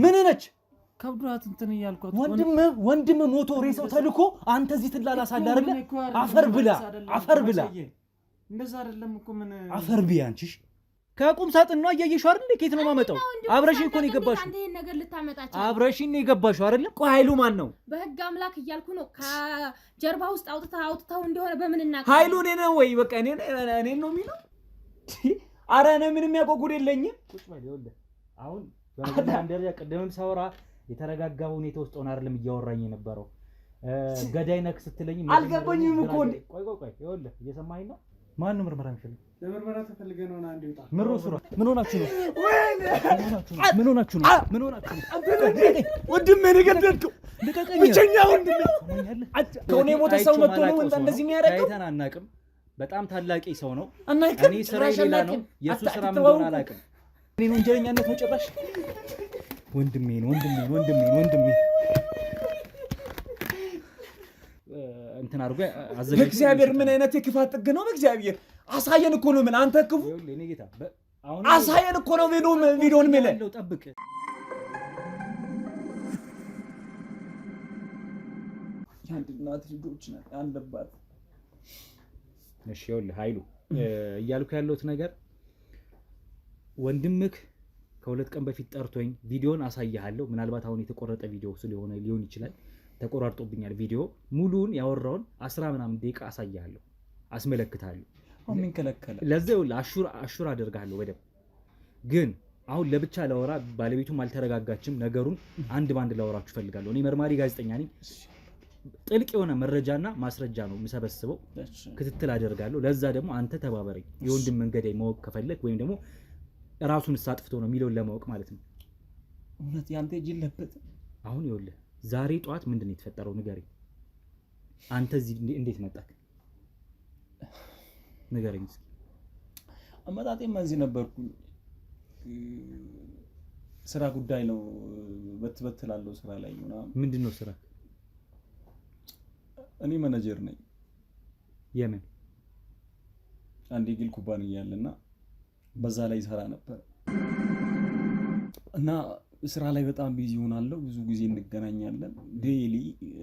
ምን ነች ከብዷት እንትን ያልኳት ወንድም ሞቶ ሬሳው ተልኮ አንተ እዚህ ትላላሳለህ አይደል አፈር ብላ እንደዛ አይደለም እኮ ምን አፈር ቢያንቺሽ ከቁም ሳጥን ነው አያየሽው አይደል ከየት ነው ማመጣው አብረሽኝ እኮ ነው የገባሽው አንተ ይሄን ነገር ልታመጣቸው አብረሽኝ ነው የገባሽው አይደል ቆይ ኃይሉ ማን ነው በህግ አምላክ እያልኩ ነው ከጀርባ ውስጥ አውጥታው እንደሆነ በምን እናቀ ኃይሉ እኔ ነው ወይ በቃ እኔ ነው የሚለው አረ እኔ ምንም ያቆቁድ የለኝም ቁጭ በል ይኸውልህ አሁን በመጀመሪያ ደረጃ ቀደምም ሳወራ የተረጋጋው ሁኔታ ውስጥ ሆነ አይደለም እያወራኝ የነበረው ገዳይ ነክ ስትለኝ አልገባኝም እኮ ቆይ ይኸውልህ እየሰማኸኝ ነው ማን ነው ምርመራ የሚፈልግ ለምርመራ ተፈልገህ ነው አንዴ ወጣ ምሩ ሱራ ምን ሆናችሁ ነው ወንድሜ ነገደልኩ ልቀቀኝ ብቸኛ ወንድሜ ከሆነ ሞተ ሰው መጥቶ ነው እንደዚህ የሚያደርገው አይተን አናውቅም በጣም ታላቂ ሰው ነው እኔ ስራ ሌላ ነው የሱ ስራ ምን እንደሆነ አላውቅም እኔ ወንጀለኛነት ነው ጭራሽ ወንድሜ እንትን አድርጎ አዘጋጅ በእግዚአብሔር ምን አይነት የክፋት ጥግ ነው በእግዚአብሔር አሳየን እኮ ነው ምን አንተ ክፉ እኔ ጌታ አሁን አሳየን እኮ ነው ቪዲዮን ምን ነው ጠብቅ ያንድ እናት ልጆች አለባት እሺ ይኸውልህ ኃይሉ እያልኩ ያለሁት ነገር ወንድምክ ከሁለት ቀን በፊት ጠርቶኝ ቪዲዮን አሳያለሁ ምናልባት አሁን የተቆረጠ ቪዲዮ ስለሆነ ሊሆን ይችላል ተቆራርጦብኛል ቪዲዮ ሙሉን ያወራውን 10 ምናምን ደቂቃ አሳያለሁ አስመለክታለሁ አሁን ምን ከለከለ ለዛው አሹር አደርጋለሁ በደም ግን አሁን ለብቻ ላወራ ባለቤቱም አልተረጋጋችም ነገሩን አንድ ባንድ ላወራችሁ ፈልጋለሁ እኔ መርማሪ ጋዜጠኛ ነኝ ጥልቅ የሆነ መረጃና ማስረጃ ነው የምሰበስበው ክትትል አደርጋለሁ ለዛ ደግሞ አንተ ተባበረኝ የወንድም መንገዳይ ማወቅ ከፈለክ ወይም ደግሞ ራሱን ሳጥፍቶ ነው የሚለውን ለማወቅ ማለት ነው እውነት ያንተ እጅ የለበት አሁን ይኸውልህ ዛሬ ጧት ምንድነው የተፈጠረው ንገረኝ አንተ እዚህ እንዴት መጣክ ንገረኝ እስኪ አመጣጤም እዚህ ነበርኩ ስራ ጉዳይ ነው በትበትላለሁ ስራ ላይ ነው ምንድነው ስራ እኔ ማኔጀር ነኝ የምን አንድ የግል ኩባንያ ያለና በዛ ላይ ሰራ ነበር እና ስራ ላይ በጣም ቢዚ ሆናለሁ ብዙ ጊዜ እንገናኛለን ዴይሊ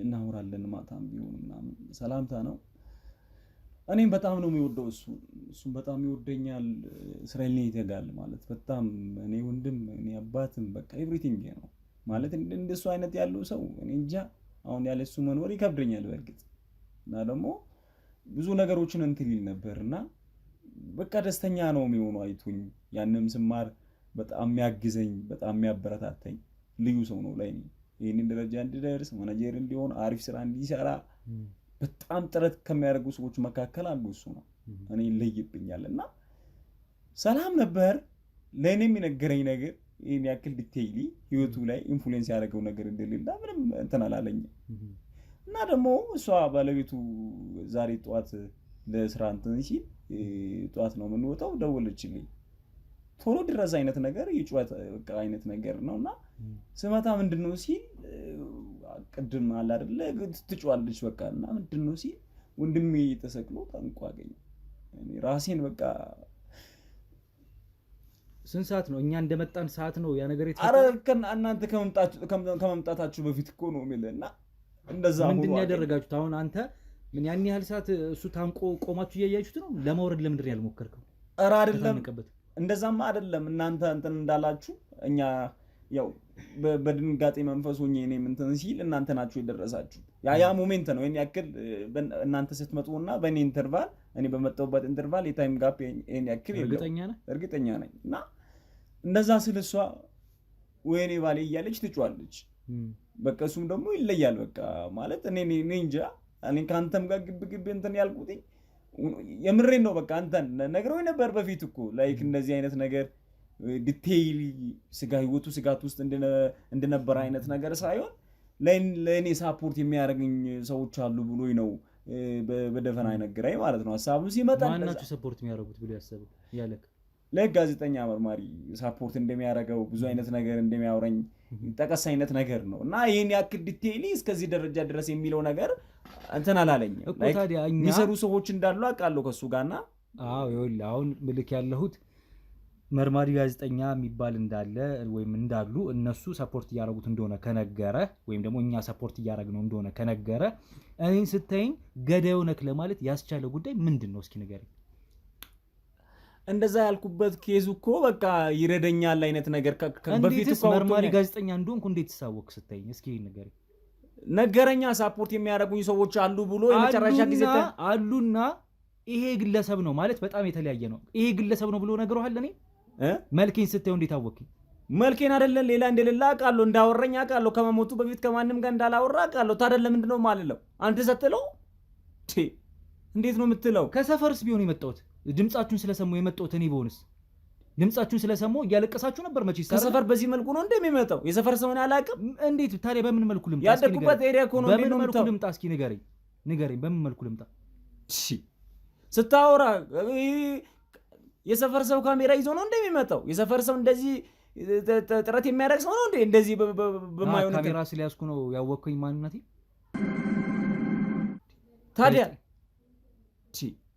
እናወራለን ማታም ቢሆን ምናምን ሰላምታ ነው እኔም በጣም ነው የሚወደው እሱም በጣም ይወደኛል እስራኤል ነው ይተጋል ማለት በጣም እኔ ወንድም እኔ አባትም በቃ ኤቭሪቲንግ ነው ማለት እንደሱ አይነት ያለው ሰው እኔ እንጃ አሁን ያለሱ መኖር ይከብደኛል በርግጥ እና ደግሞ ብዙ ነገሮችን እንትን ይል ነበርና በቃ ደስተኛ ነው የሚሆነው አይቱኝ ያንንም ስማር በጣም የሚያግዘኝ በጣም የሚያበረታታኝ ልዩ ሰው ነው ላይ ይሄንን ደረጃ እንዲደርስ ማኔጀር እንዲሆን አሪፍ ስራ እንዲሰራ በጣም ጥረት ከሚያደርጉ ሰዎች መካከል አንዱ እሱ ነው እኔ ለይብኛልና ሰላም ነበር ለኔም የነገረኝ ነገር ይሄን ያክል ዲቴይሊ ህይወቱ ላይ ኢንፍሉዌንስ ያደረገው ነገር እንደሌለ ምንም እንትን አላለኝ እና ደግሞ እሷ ባለቤቱ ዛሬ ጧት ለስራ እንትን ሲል ጧት ነው የምንወጣው ደወለችልኝ ቶሎ ድረስ አይነት ነገር ይጫወት በቃ አይነት ነገር ነውና ስመታ ምንድነው ሲል ቅድም አለ አይደል ትጫዋለች በቃና ምንድነው ሲል ወንድሜ ተሰቅሎ ታንቆ አገኘ እኔ ራሴን በቃ ስንት ሰዓት ነው እኛ እንደመጣን ሰዓት ነው ያ ነገር አረከን እናንተ ከመምጣታችሁ በፊት እኮ ነው የሚለና እንደዛ ሆኖ ምንድነው ያደረጋችሁት አሁን አንተ ምን ያን ያህል ሰዓት እሱ ታንቆ ቆማችሁ ያያችሁት ነው ለማውረድ ለምንድን ነው ያልሞከርከው ኧረ አይደለም እንደዛማ አይደለም እናንተ እንትን እንዳላችሁ እኛ ያው በድንጋጤ መንፈስ ሆኜ እኔ እንትን ሲል እናንተ ናችሁ የደረሳችሁ ያ ሞሜንት ነው እኔ ያክል እናንተ ስትመጡና በእኔ ኢንተርቫል እኔ በመጣሁበት ኢንተርቫል የታይም ጋፕ እኔ ያክል እርግጠኛ ነኝ እና እንደዛ ስለሷ ወይኔ ባሌ እያለች ትጫዋለች በቃ እሱም ደግሞ ይለያል በቃ ማለት እኔ እንጃ እኔ ካንተም ጋር ግብ እንትን ያልኩት የምሬን ነው በቃ አንተን ነግረውኝ ነበር በፊት እኮ ላይክ እንደዚህ አይነት ነገር ዲቴይል ህይወቱ ስጋት ውስጥ እንደነበር አይነት ነገር ሳይሆን ለኔ ሳፖርት የሚያደርጉኝ ሰዎች አሉ ብሎኝ ነው በደፈና አይነግራይ ማለት ነው ሐሳቡ ሲመጣ ማናችሁ ሰፖርት የሚያደርጉት ብሎ ያሰበው ያለክ ለጋዜጠኛ መርማሪ ሳፖርት እንደሚያደርገው ብዙ አይነት ነገር እንደሚያወራኝ ጠቀስ አይነት ነገር ነው እና ይሄን ያክል ዲቴይሊ እስከዚህ ደረጃ ድረስ የሚለው ነገር እንትን አላለኝ እኮ ታዲያ እኛ የሚሰሩ ሰዎች እንዳሉ አውቃለሁ ከሱ ጋርና አዎ ይኸውልህ አሁን ምልክ ያለሁት መርማሪ ጋዜጠኛ የሚባል እንዳለ ወይም እንዳሉ እነሱ ሰፖርት እያደረጉት እንደሆነ ከነገረ ወይም ደግሞ እኛ ሰፖርት እያደረግነው እንደሆነ ከነገረ እኔን ስታይኝ ገዳዩ ነክ ለማለት ያስቻለ ጉዳይ ምንድን ነው? እስኪ ንገረኝ። እንደዛ ያልኩበት ኬዙ እኮ በቃ ይረደኛል አይነት ነገር በፊት መርማሪ ጋዜጠኛ እንደሆንኩ እንዴት ተሳወቅ ስታይኝ? እስኪ ንገረኝ። ነገረኛ ሳፖርት የሚያደርጉኝ ሰዎች አሉ ብሎ የመጨረሻ ጊዜ አሉና ይሄ ግለሰብ ነው ማለት በጣም የተለያየ ነው። ይሄ ግለሰብ ነው ብሎ ነግረዋል። እኔ መልኬን ስታየው እንዴት አወቅኝ? መልኬን አይደለም ሌላ እንደሌላ አውቃለሁ፣ እንዳወረኝ አውቃለሁ፣ ከመሞቱ በፊት ከማንም ጋር እንዳላወራ አውቃለሁ። ታዲያ ለምንድን ነው የማልለው? አንተ ስትለው እንዴት ነው የምትለው? ከሰፈርስ ቢሆን የመጣሁት ድምጻችሁን ስለሰማሁ የመጣሁት እኔ በሆንስ ድምጻችሁን ስለሰማሁ እያለቀሳችሁ ነበር። መቼ ከሰፈር በዚህ መልኩ ነው እንደሚመጣው? የሰፈር ሰውን አላውቅም። እንዴት ታዲያ በምን መልኩ ልምጣ? ያደኩበት ኤሪያ እኮ ነው። በምን መልኩ ልምጣ? እስኪ ንገረኝ፣ በምን መልኩ ልምጣ? ስታወራ የሰፈር ሰው ካሜራ ይዞ ነው እንደሚመጣው? የሰፈር ሰው እንደዚህ ጥረት የሚያደርግ ሰው ነው እንዴ? እንደዚህ በማይሆን ካሜራ ስለያዝኩ ነው ያወቅኩኝ ማንነቴ። ታዲያ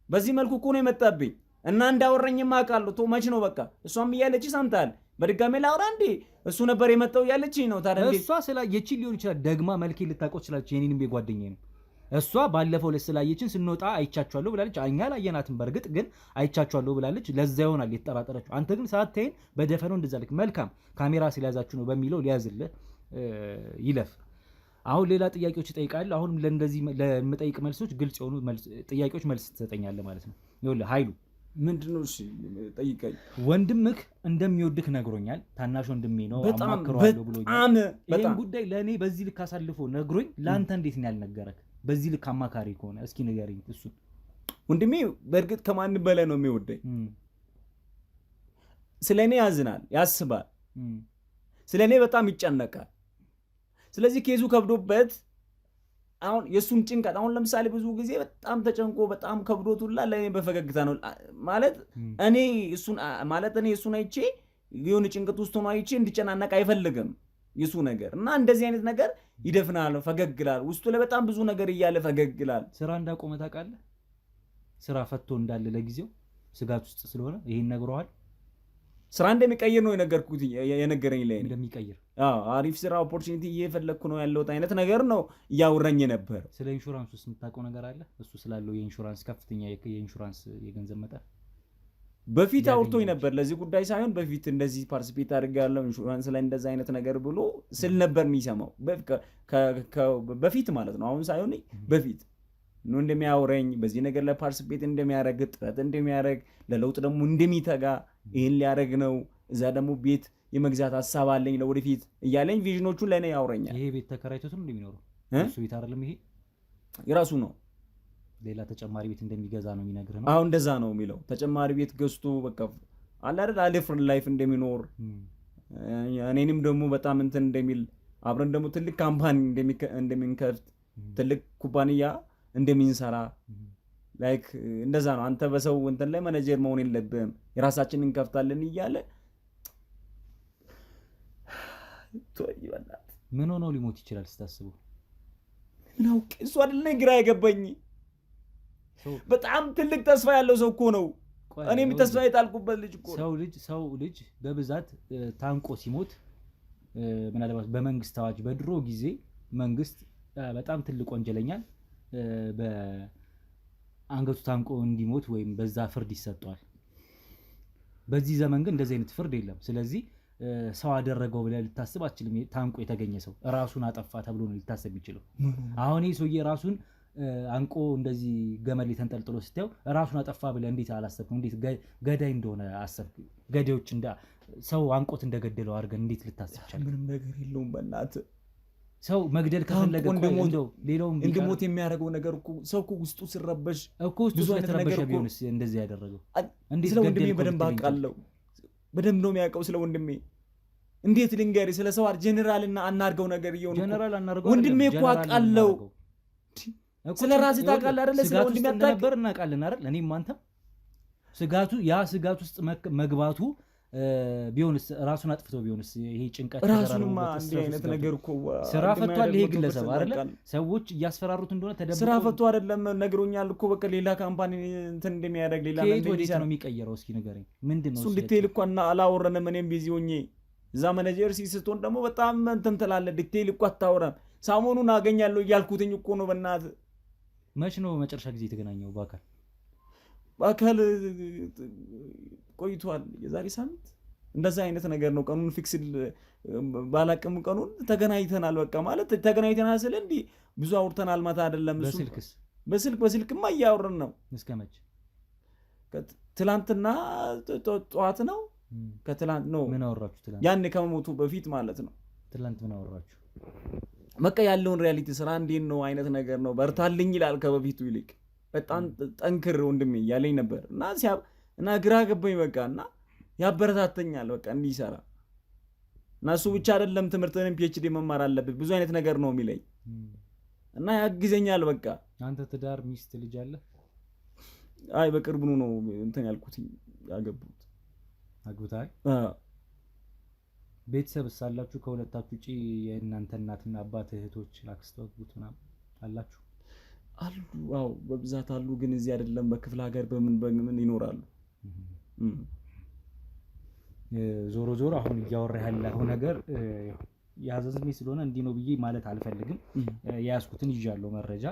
በዚህ መልኩ እኮ ነው የመጣብኝ እና እንዳወረኝማ አውቃለሁ። ቶ መች ነው በቃ እሷም እያለች ሰምታል። በድጋሜ ላውራ እንዴ? እሱ ነበር የመጣው እያለች ነው። ታዲያ እሷ ስላየችን ሊሆን ይችላል። ደግማ መልኬ ልታውቀው ትችላለች። የኔንም የጓደኛዬ ነው። እሷ ባለፈው ስላየችን ስንወጣ አይቻቸዋለሁ ብላለች። እኛ አላየናትም፣ በእርግጥ ግን አይቻቸዋለሁ ብላለች። ለዛ ይሆናል የተጠራጠረችው። አንተ ግን ሳታይን በደፈነው እንደዛ ልክ መልካም ካሜራ ስለያዛችሁ ነው በሚለው ሊያዝልህ ይለፍ። አሁን ሌላ ጥያቄዎች እጠይቃለሁ። አሁንም ለእንደዚህ ለምጠይቅ መልሶች ግልጽ የሆኑ ጥያቄዎች መልስ ትሰጠኛለህ ማለት ነው። ይኸውልህ ኃይሉ ምንድነው? እሺ ጠይቀኝ። ወንድምህ እንደሚወድህ ነግሮኛል። ታናሽ ወንድሜ ነው፣ አማክረዋለሁ ብሎኛል። ይህን ጉዳይ ለእኔ በዚህ ልክ አሳልፎ ነግሮኝ ለአንተ እንዴት ነው ያልነገረክ? በዚህ ልክ አማካሪ ከሆነ እስኪ ንገረኝ። እሱ ወንድሜ በእርግጥ ከማንም በላይ ነው የሚወደኝ። ስለ እኔ ያዝናል፣ ያስባል፣ ስለ እኔ በጣም ይጨነቃል። ስለዚህ ኬዙ ከብዶበት አሁን የእሱን ጭንቀት አሁን ለምሳሌ ብዙ ጊዜ በጣም ተጨንቆ በጣም ከብዶቱላ ለእኔ በፈገግታ ነው ማለት እኔ እሱን አይቼ የሆነ ጭንቀት ውስጥ ሆኖ አይቼ እንዲጨናነቅ አይፈልግም የሱ ነገር እና እንደዚህ አይነት ነገር ይደፍናል፣ ፈገግላል። ውስጡ ላይ በጣም ብዙ ነገር እያለ ፈገግላል። ስራ እንዳቆመ ታውቃለህ? ስራ ፈቶ እንዳለ ለጊዜው ስጋት ውስጥ ስለሆነ ይሄን ነግረዋል። ስራ እንደሚቀይር ነው የነገረኝ ላይ እንደሚቀይር አሪፍ ስራ ኦፖርቹኒቲ እየፈለግኩ ነው ያለሁት አይነት ነገር ነው እያወራኝ ነበር። ስለ ኢንሹራንስ ውስጥ የምታውቀው ነገር አለ? እሱ ስላለው የኢንሹራንስ ከፍተኛ የኢንሹራንስ የገንዘብ መጠን በፊት አውርቶኝ ነበር። ለዚህ ጉዳይ ሳይሆን በፊት እንደዚህ ፓርቲሲፔት አድርጋለሁ ኢንሹራንስ ላይ እንደዛ አይነት ነገር ብሎ ስል ነበር የሚሰማው በፊት ማለት ነው። አሁን ሳይሆን በፊት ነው እንደሚያወረኝ በዚህ ነገር ላይ ፓርቲሲፔት እንደሚያደርግ ጥረት እንደሚያደርግ ለለውጥ ደግሞ እንደሚተጋ ይህን ሊያደርግ ነው። እዛ ደግሞ ቤት የመግዛት ሀሳብ አለኝ ለወደፊት እያለኝ ቪዥኖቹን ለእኔ ያወረኛል። ይሄ ቤት ተከራይቶት ነው እንደሚኖረው? እሱ ቤት አይደለም ይሄ የራሱ ነው። ሌላ ተጨማሪ ቤት እንደሚገዛ ነው የሚነግርህ ነው? አሁን እንደዛ ነው የሚለው። ተጨማሪ ቤት ገዝቶ በቃ አለ አይደል አሊፍርን ላይፍ እንደሚኖር እኔንም ደግሞ በጣም እንትን እንደሚል አብረን ደግሞ ትልቅ ካምፓኒ እንደሚንከፍት ትልቅ ኩባንያ እንደሚንሰራ ላይክ እንደዛ ነው። አንተ በሰው እንትን ላይ ማኔጀር መሆን የለብህም የራሳችንን እንከፍታለን እያለ ምን ሆኖ ሊሞት ይችላል ስታስበው? ምን አውቄ እሱ አይደለ ግራ የገባኝ። በጣም ትልቅ ተስፋ ያለው ሰው እኮ ነው። እኔም ተስፋ የጣልኩበት ልጅ እኮ ነው። ሰው ልጅ በብዛት ታንቆ ሲሞት ምናልባት በመንግስት አዋጅ በድሮ ጊዜ መንግስት በጣም ትልቅ ወንጀለኛል በአንገቱ ታንቆ እንዲሞት ወይም በዛ ፍርድ ይሰጠዋል። በዚህ ዘመን ግን እንደዚህ አይነት ፍርድ የለም። ስለዚህ ሰው አደረገው ብለህ ልታስብ አትችልም። ታንቆ የተገኘ ሰው ራሱን አጠፋ ተብሎ ነው ሊታሰብ የሚችለው። አሁን ይህ ሰውዬ ራሱን አንቆ እንደዚህ ገመድ ላይ ተንጠልጥሎ ስታየው ራሱን አጠፋ ብለህ እንዴት አላሰብክም? እንዴት ገዳይ እንደሆነ አሰብክ? ገዳዮች ሰው አንቆት እንደገደለው አድርገን እንዴት ልታስብ ቻልክ? ምንም ነገር የለውም በእናትህ። ሰው መግደል ከፈለገ ሌላውም እንድሞት የሚያደርገው ነገር እኮ ሰው እኮ ውስጡ ሲረበሽ እኮ ብዙ አይነት ነገር ቢሆንስ እንደዚህ ያደረገው? ስለ ወንድሜ በደንብ አውቃለሁ። በደንብ ነው የሚያውቀው ስለ ወንድሜ። እንዴት ልንገርህ? ስለ ሰው ጀነራልና አናርገው ነገር ይሁን ጀነራል አናርገው ወንድሜ እኮ አውቃለሁ። ስለ ራስህ ታውቃለህ አይደል? ስለ ወንድሜ ነበር እናውቃለን አይደል? እኔም አንተም ስጋቱ ውስጥ መግባቱ ቢሆንስ ራሱን አጥፍቶ ቢሆንስ ይሄ ጭንቀት ራሱንማ እንዲህ አይነት ነገር እኮ ስራ ፈቷል። ይሄ ግለሰብ አይደለ ሰዎች እያስፈራሩት እንደሆነ ተደብቆ ስራ ፈቶ አይደለም ነግሮኛል እኮ በቃ ሌላ ካምፓኒ እንትን እንደሚያደርግ ሌላ ከየት ወዴት ነው የሚቀየረው? እስኪ ንገረኝ። ምንድን ነው እሱ ዲቴይል እኮ አላወራንም። እኔም ቢዚ ሆኜ እዛ ማኔጀር ስትሆን ደግሞ በጣም እንትን ትላለህ። ዲቴይል እኮ አታወራም። ሳሞኑን አገኛለሁ እያልኩትኝ እኮ ነው። በእናትህ መች ነው መጨረሻ ጊዜ የተገናኘው? በአካል ቆይቷል። የዛሬ ሳምንት እንደዛ አይነት ነገር ነው። ቀኑን ፊክስ ባላቅም ቀኑን ተገናኝተናል። በቃ ማለት ተገናኝተናል ስለ እንዲህ ብዙ አውርተናል ማለት አይደለም። እሱ በስልክማ እያወራን ነው። እስከ መች? ትላንትና ጠዋት ነው። ከትላንት ነው። ምን አወራችሁ? ትላንት ያኔ ከመሞቱ በፊት ማለት ነው። ትላንት ምን አወራችሁ? በቃ ያለውን ሪያሊቲ ስራ እንዴት ነው አይነት ነገር ነው። በርታልኝ ይላል ከበፊቱ ይልቅ በጣም ጠንክር ወንድሜ እያለኝ ነበር እና ግራ ገባኝ። በቃ እና ያበረታተኛል በቃ እንዲሰራ እና እሱ ብቻ አይደለም ትምህርትህን ፒኤችዲ መማር አለብህ ብዙ አይነት ነገር ነው የሚለኝ እና ያግዘኛል። በቃ አንተ ትዳር ሚስት ልጅ አለ? አይ በቅርቡ ነው እንትን ያልኩት ያገቡት። አግብተሃል? ቤተሰብ ሳላችሁ ከሁለታችሁ ውጪ የእናንተ እናትና አባት እህቶች አክስት አጎት ምናምን አላችሁ? አሉ። አዎ በብዛት አሉ። ግን እዚህ አይደለም በክፍለ ሀገር በምን ይኖራሉ። ዞሮ ዞሮ አሁን እያወራህ ያለው ነገር ያዘዝሜ ስለሆነ እንዲህ ነው ብዬ ማለት አልፈልግም። የያዝኩትን ይዣለሁ መረጃ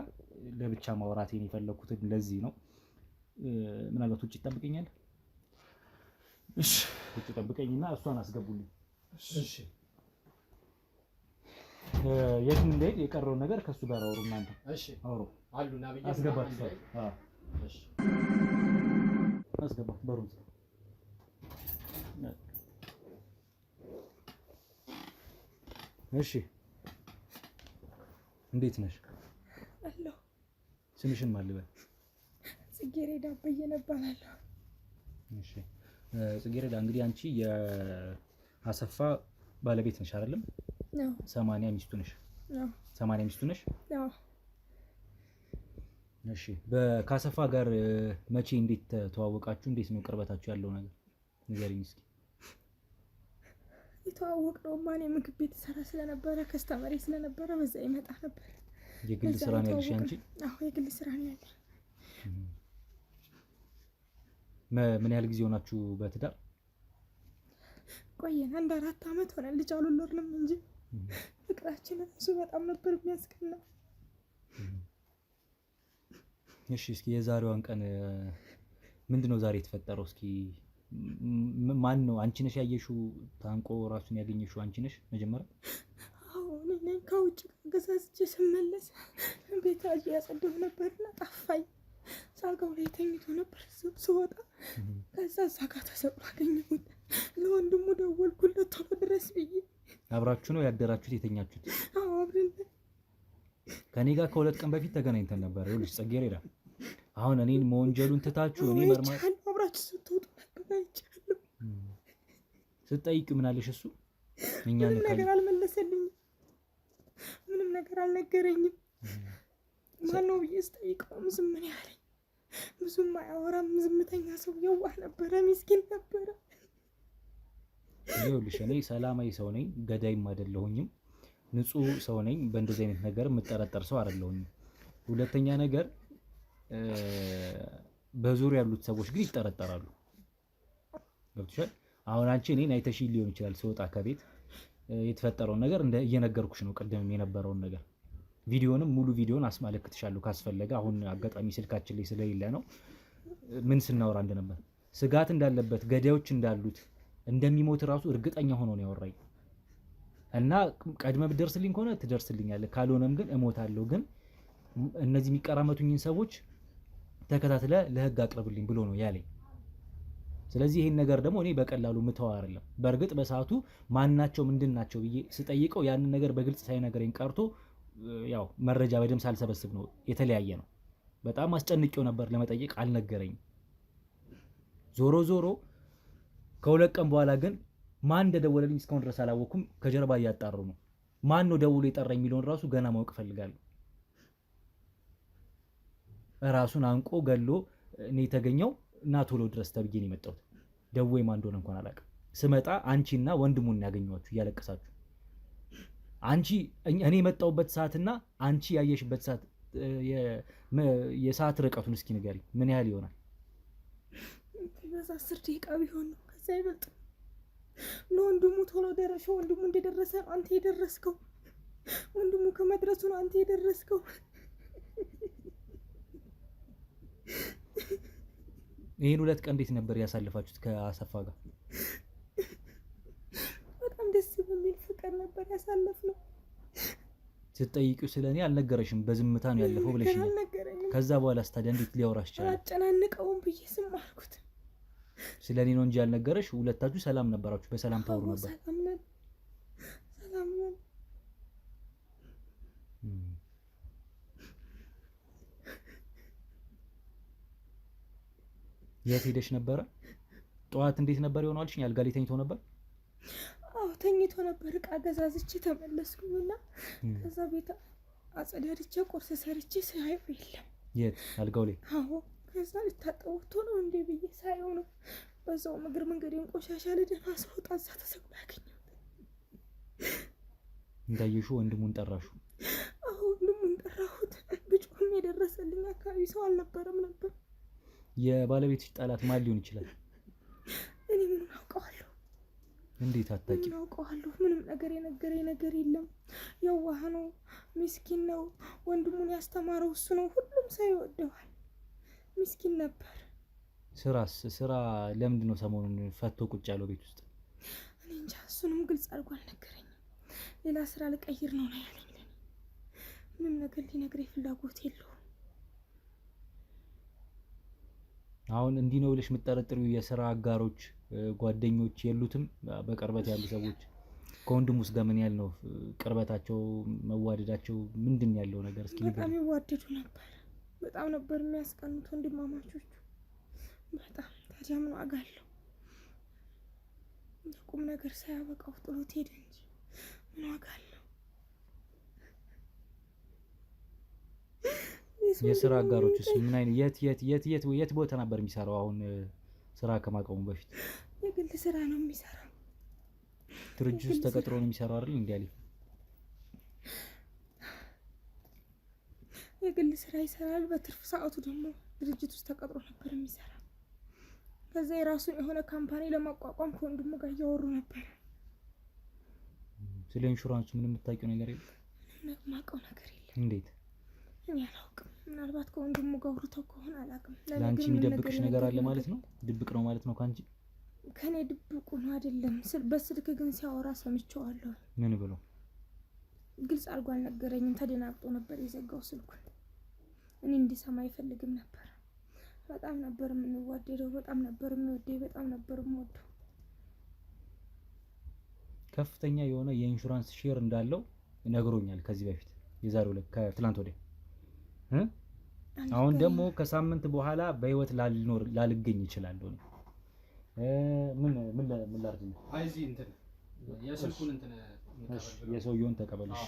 ለብቻ ማውራቴን የፈለኩትን ለዚህ ነው። ምናልባት ውጭ ይጠብቀኛል። እሺ ውጭ ጠብቀኝና እሷን አስገቡልኝ። እሺ የትም እንደሄድ የቀረውን ነገር ከሱ ጋር አውሩ እናንተ። እሺ አውሩ አሉና በየ አስገባት። እሺ አስገባት በሩን። እሺ እንዴት ነሽ? አለሁ። ስምሽን ማን ልበል? ጽጌረዳ በየነ እባላለሁ። እሺ ጽጌረዳ፣ እንግዲህ አንቺ የአሰፋ ባለቤት ነሽ አይደለም? ነው። 80 ሚስቱ ነሽ? ነው። 80 ሚስቱ ነሽ? ነው። እሺ ከአሰፋ ጋር መቼ እንዴት ተዋወቃችሁ? እንዴት ነው ቅርበታችሁ ያለው ነገር ንገሪኝ እስኪ። የተዋወቅነው ማን ምግብ ቤት ሰራ ስለነበረ ከስተመሪ ስለነበረ በዛ ይመጣ ነበር። የግል ስራ ነው ያለሽ አንቺ? አዎ የግል ስራ ነው ያለኝ። ምን ያህል ጊዜ ሆናችሁ በትዳር? ቆየን 1-4 አመት ሆነ። ልጅ አልወለድንም እንጂ ፍቅራችን እሱ በጣም ነበር የሚያስቀና። እሺ እስኪ የዛሬዋን ቀን ምንድነው ዛሬ የተፈጠረው? እስኪ ማን ነው? አንቺ ነሽ ያየሽው? ታንቆ ራሱን ያገኘሽው አንቺ ነሽ መጀመሪያ? አዎ እኔ ነኝ። ከውጭ ገዛዝቼ ስመለስ ቤት ያጸደው ነበርና ጠፋኝ። ሳልጋው ላይ ተኝቶ ነበር። ስወጣ ከዛ እዛ ጋር ተሰቅሎ አገኘሁት። ለወንድሙ ደወልኩለት ቶሎ ድረስ ብዬ። አብራችሁ ነው ያደራችሁት የተኛችሁት? አዎ አብረን። ከኔ ጋር ከ2 ቀን በፊት ተገናኝተን ነበር። ይኸውልሽ ጽጌረዳ፣ አሁን እኔን መወንጀሉን ትታችሁ እኔ መርማሪ አብራችሁ ስትወጡ ነበር አይቻለሁ። ስትጠይቂው ምን አለሽ እሱ? ምንም ነገር አልመለሰልኝም። ምንም ነገር አልነገረኝም። ማነው ብዬ ስጠይቀውም ዝም ምን ያለኝ። ብዙም አያወራም። ዝምተኛ ሰው፣ የዋህ ነበረ፣ ምስኪን ነበረ። ይኸውልሽ እኔ ሰላማዊ ሰው ነኝ፣ ገዳይም አይደለሁኝም፣ ንጹህ ሰው ነኝ። በእንደዚህ አይነት ነገር የምጠረጠር ሰው አይደለሁኝም። ሁለተኛ ነገር በዙሪያ ያሉት ሰዎች ግን ይጠረጠራሉ። ገብቶሻል? አሁን አንቺ እኔን አይተሽ ሊሆን ይችላል ስወጣ ከቤት የተፈጠረውን ነገር እየነገርኩሽ ነው። ቅድም የነበረውን ነገር ቪዲዮንም ሙሉ ቪዲዮን አስመለክትሻለሁ ካስፈለገ። አሁን አጋጣሚ ስልካችን ላይ ስለሌለ ነው። ምን ስናወራ እንደነበር ስጋት እንዳለበት፣ ገዳዮች እንዳሉት፣ እንደሚሞት ራሱ እርግጠኛ ሆኖ ነው ያወራኝ። እና ቀድመ ብትደርስልኝ ከሆነ ትደርስልኛለህ፣ ካልሆነም ግን እሞታለሁ። ግን እነዚህ የሚቀራመቱኝን ሰዎች ተከታትለ ለህግ አቅርብልኝ ብሎ ነው ያለኝ። ስለዚህ ይሄን ነገር ደግሞ እኔ በቀላሉ ምተው አይደለም። በእርግጥ በሰዓቱ ማናቸው ምንድናቸው ብዬ ስጠይቀው ያንን ነገር በግልጽ ሳይነገረኝ ቀርቶ ያው መረጃ በደምብ ሳልሰበስብ ነው የተለያየ ነው። በጣም አስጨንቄው ነበር ለመጠየቅ፣ አልነገረኝም። ዞሮ ዞሮ ከ2 ቀን በኋላ ግን ማን እንደደወለልኝ እስካሁን ድረስ አላወኩም። ከጀርባ እያጣሩ ነው። ማን ነው ደውሎ የጠራኝ የሚለውን ራሱ ገና ማወቅ ፈልጋለሁ። ራሱን አንቆ ገሎ እኔ የተገኘው እና ቶሎ ድረስ ተብዬ ነው የመጣሁት። ደዌ ማን እንደሆነ እንኳን አላውቅም። ስመጣ አንቺና ወንድሙን ያገኘኋችሁ እያለቀሳችሁ። አንቺ እኔ የመጣሁበት ሰዓትና አንቺ ያየሽበት ሰዓት የሰዓት ርቀቱን እስኪ ንገሪኝ፣ ምን ያህል ይሆናል? በዛ 10 ደቂቃ ቢሆን ነው፣ ከዛ አይበልጥም። ለወንድሙ ቶሎ ደረሰ። ወንድሙ እንደደረሰ አንተ የደረስከው፣ ወንድሙ ከመድረሱ ነው አንተ የደረስከው። ይሄን 2 ቀን እንዴት ነበር ያሳልፋችሁት ከአሰፋ ጋር? በጣም ደስ በሚል ፍቅር ነበር ያሳለፍነው። ስትጠይቂው ስለኔ አልነገረሽም፣ በዝምታ ነው ያለፈው ብለሽኝ። ከዛ በኋላ ታዲያ እንዴት ሊያወራሽ ይችላል? አጨናንቀውም ብዬ ስም አልኩት። ስለኔ ነው እንጂ ያልነገረሽ። ሁለታችሁ ሰላም ነበራችሁ፣ በሰላም ታወሩ ነበር? ሰላም ነን። የት ሄደሽ ነበረ? ጠዋት እንዴት ነበር የሆነው አልሽኝ? አልጋ ላይ ተኝቶ ነበር? አዎ ተኝቶ ነበር። እቃ ገዛዝቼ ተመለስኩኝና ከዛ ቤት አጸዳድቼ ቁርስ ሰርቼ ሳየው የለም። የት? አልጋው ላይ? አዎ። ከዛ ልታጠብ ወጥቶ ነው እንዴ ብዬ ሳየው ነው። በዛው እግር መንገዴን ቆሻሻ ልደፋ ስወጣ እዛ ተሰቅሎ ያገኘሁት። እንዳየሽው ወንድሙን ጠራሹ? አዎ ወንድሙን ጠራሁት። ብጮህም የደረሰልኝ አካባቢ ሰው አልነበረም ነበር። የባለቤትሽ ጠላት ማን ሊሆን ይችላል? እኔ ምን አውቀዋለሁ? እንዴት አታውቂም? ምን አውቀዋለሁ? ምንም ነገር የነገረኝ ነገር የለም። የዋህ ነው፣ ምስኪን ነው። ወንድሙን ያስተማረው እሱ ነው። ሁሉም ሰው ይወደዋል። ምስኪን ነበር። ስራ ለምንድን ነው ሰሞኑን ፈቶ ቁጭ ያለው ቤት ውስጥ? እኔ እንጃ። እሱንም ግልጽ አድርጎ አልነገረኝም። ሌላ ስራ ልቀይር ነው ያለኝ። ምንም ነገር ሊነግረኝ ፍላጎት የለውም። አሁን እንዲህ ነው ብለሽ የምትጠረጥሪው የስራ አጋሮች ጓደኞች የሉትም? በቅርበት ያሉ ሰዎች ከወንድሙስ ጋር ምን ያህል ነው ቅርበታቸው፣ መዋደዳቸው? ምንድን ያለው ነገር እስኪ ንገሪኝ። በጣም ይዋደዱ ነበር። በጣም ነበር የሚያስቀኑት ወንድማማቾቹ። በጣም ታዲያ ምን ዋጋ አለው? ቁም ነገር ሳያበቃው ጥሎት ሄደ እንጂ ምን ዋጋ አለው? የስራ አጋሮችስ ምን አይነት የት ቦታ ነበር የሚሰራው? አሁን ስራ ከማቆሙ በፊት የግል ስራ ነው የሚሰራው። ድርጅት ውስጥ ተቀጥሮ ነው የሚሰራው አይደል? እንዴ አለ። የግል ስራ ይሰራል። በትርፍ ሰዓቱ ደግሞ ድርጅት ውስጥ ተቀጥሮ ነበር የሚሰራው። ከዛ የራሱን የሆነ ካምፓኒ ለማቋቋም ከወንድሙ ጋር እያወሩ ነበር። ስለ ኢንሹራንሱ ምንም የምታውቂው ነገር የለም? ምንም የማውቀው ነገር የለም። እንዴት? እኔ አላውቅም። ምናልባት ከወንድሙ ጋር አውርተው ከሆነ አላውቅም። ለአንቺ የሚደብቅሽ ነገር አለ ማለት ነው? ድብቅ ነው ማለት ነው ከአንቺ? ከኔ ድብቁ ነው አይደለም። በስልክ ግን ሲያወራ ሰምቼዋለሁ። ምን ብሎ? ግልጽ አድርጎ አልነገረኝም። ተደናግጦ ነበር የዘጋው ስልኩን። እኔ እንዲሰማ አይፈልግም ነበር። በጣም ነበር የምንዋደደው። በጣም ነበር የሚወደኝ። በጣም ነበር የምወደው። ከፍተኛ የሆነ የኢንሹራንስ ሼር እንዳለው ነግሮኛል ከዚህ በፊት የዛሬው ከትላንት ወዲያ። አሁን ደግሞ ከሳምንት በኋላ በህይወት ላልገኝ እችላለሁ። ምን ላድርግ ነው? አይዚ እንትን የስልኩን እንትን የሰውየውን ተቀበልሽ።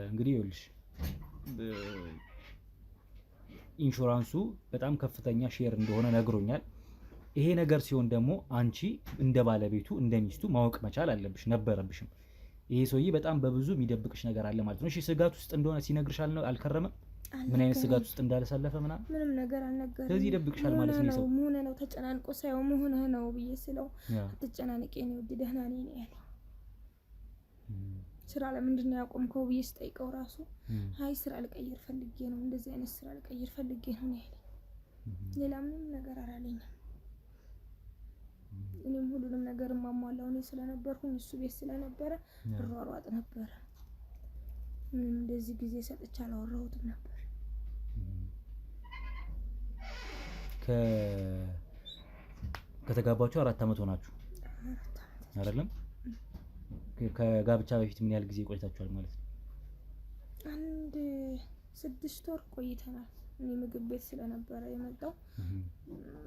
እንግዲህ ይኸውልሽ ኢንሹራንሱ በጣም ከፍተኛ ሼር እንደሆነ ነግሮኛል። ይሄ ነገር ሲሆን ደግሞ አንቺ እንደ ባለቤቱ እንደ ሚስቱ ማወቅ መቻል አለብሽ ነበረብሽም። ይሄ ሰውዬ በጣም በብዙ የሚደብቅሽ ነገር አለ ማለት ነው። እሺ ስጋት ውስጥ እንደሆነ ሲነግርሽ አልከረመም? ምን አይነት ስጋት ውስጥ እንዳለሳለፈ ምናምን ምንም ነገር አልነገረም። ስለዚህ ይደብቅሻል ማለት ነው። ሰው ምን ነው ተጨናንቆ ሳይሆን ምን ነው ብዬ ስለው አትጨናንቄ ነው ደህና ነኝ ያለው። ስራ ለምንድን ነው ያቆምከው ብዬ ስጠይቀው ራሱ አይ ስራ ልቀይር ፈልጌ ነው፣ እንደዚህ አይነት ስራ ልቀይር ፈልጌ ነው ያለኝ። ሌላ ምንም ነገር አላለኝም። እኔም ሁሉንም ነገር ማሟላው እኔ ስለነበርኩኝ እሱ ቤት ስለነበረ እሯሯጥ ነበረ። ምንም እንደዚህ ጊዜ ሰጥቼ አላወራሁትም ነበር። ከተጋባችሁ 4 ዓመት ሆናችሁ አይደለም? ከጋብቻ በፊት ምን ያህል ጊዜ ቆይታችኋል ማለት ነው? 6 ወር ቆይተናል። እኔ ምግብ ቤት ስለነበረ የመጣው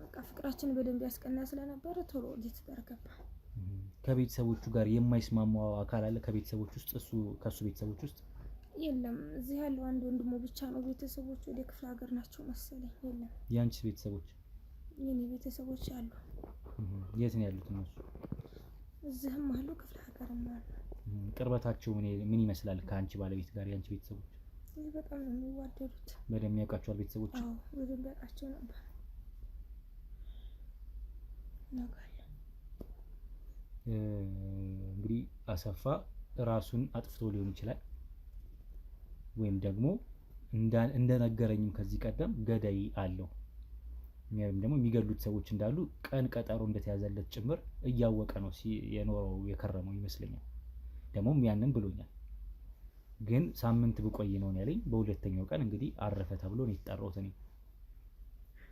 በቃ ፍቅራችን በደንብ ያስቀና ስለነበረ ቶሎ ወዴት ተደረገባ። ከቤተሰቦቹ ጋር የማይስማማው አካል አለ? ከቤተሰቦች ውስጥ ከሱ ቤተሰቦች ውስጥ የለም። እዚህ ያለው አንድ ወንድሙ ብቻ ነው። ቤተሰቦች ወደ ክፍለ ሀገር ናቸው መሰለኝ። የለም። የአንቺስ ቤተሰቦች? የኔ ቤተሰቦች አሉ። የት ነው ያሉት እነሱ? እዚህም አሉ፣ ክፍለ ሀገርም አሉ። ቅርበታቸው ምን ይመስላል ከአንቺ ባለቤት ጋር? የአንቺ ቤተሰቦች በጣም ነው የሚዋደዱት። በደንብ ያውቃቸዋል ቤተሰቦች? አዎ በደንብ ያውቃቸው ነበር። እንግዲህ አሰፋ ራሱን አጥፍቶ ሊሆን ይችላል፣ ወይም ደግሞ እንደነገረኝም ከዚህ ቀደም ገዳይ አለው ወይም ደግሞ የሚገሉት ሰዎች እንዳሉ ቀን ቀጠሮ እንደተያዘለት ጭምር እያወቀ ነው የኖረው የከረመው ይመስለኛል። ደግሞም ያንን ብሎኛል። ግን ሳምንት ብቆይ ነው ያለኝ። በሁለተኛው ቀን እንግዲህ አረፈ ተብሎ ነው የተጠራሁት እኔ።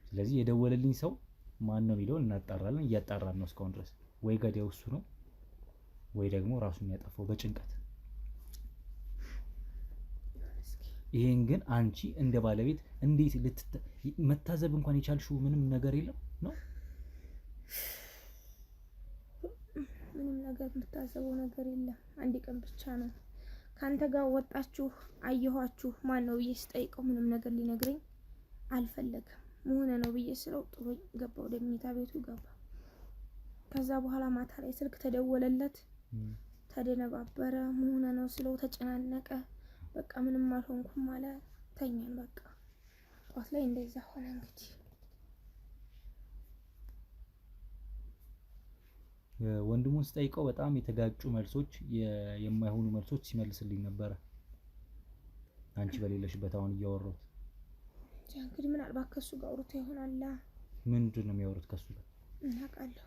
ስለዚህ የደወለልኝ ሰው ማን ነው የሚለውን እናጣራለን። እያጣራን ነው እስካሁን ድረስ። ወይ ገዳዩ እሱ ነው ወይ ደግሞ ራሱን ያጠፋው በጭንቀት። ይሄን ግን አንቺ እንደ ባለቤት እንዴት መታዘብ እንኳን የቻልሽው ምንም ነገር የለም ነው? ምንም ነገር የምታዘበው ነገር የለም። አንድ ቀን ብቻ ነው ካንተ ጋር ወጣችሁ አየኋችሁ ማን ነው ብዬ ስጠይቀው ምንም ነገር ሊነግረኝ አልፈለገም። መሆነ ነው ብዬ ስለው ጥሎኝ ገባ፣ ወደ መኝታ ቤቱ ገባ። ከዛ በኋላ ማታ ላይ ስልክ ተደወለለት፣ ተደነባበረ። መሆነ ነው ስለው ተጨናነቀ። በቃ ምንም አልሆንኩም አለ። ተኛን በቃ። ጧት ላይ እንደዛ ሆነ። እንግዲህ ወንድሙን ስጠይቀው በጣም የተጋጩ መልሶች፣ የማይሆኑ መልሶች ሲመልስልኝ ነበረ። አንቺ በሌለሽበት አሁን እያወራሁት እንግዲህ ምናልባት ከሱ ጋር አውርቶ ይሆናል። ምንድን ነው የሚያወሩት ከሱ ጋር? እናውቃለሁ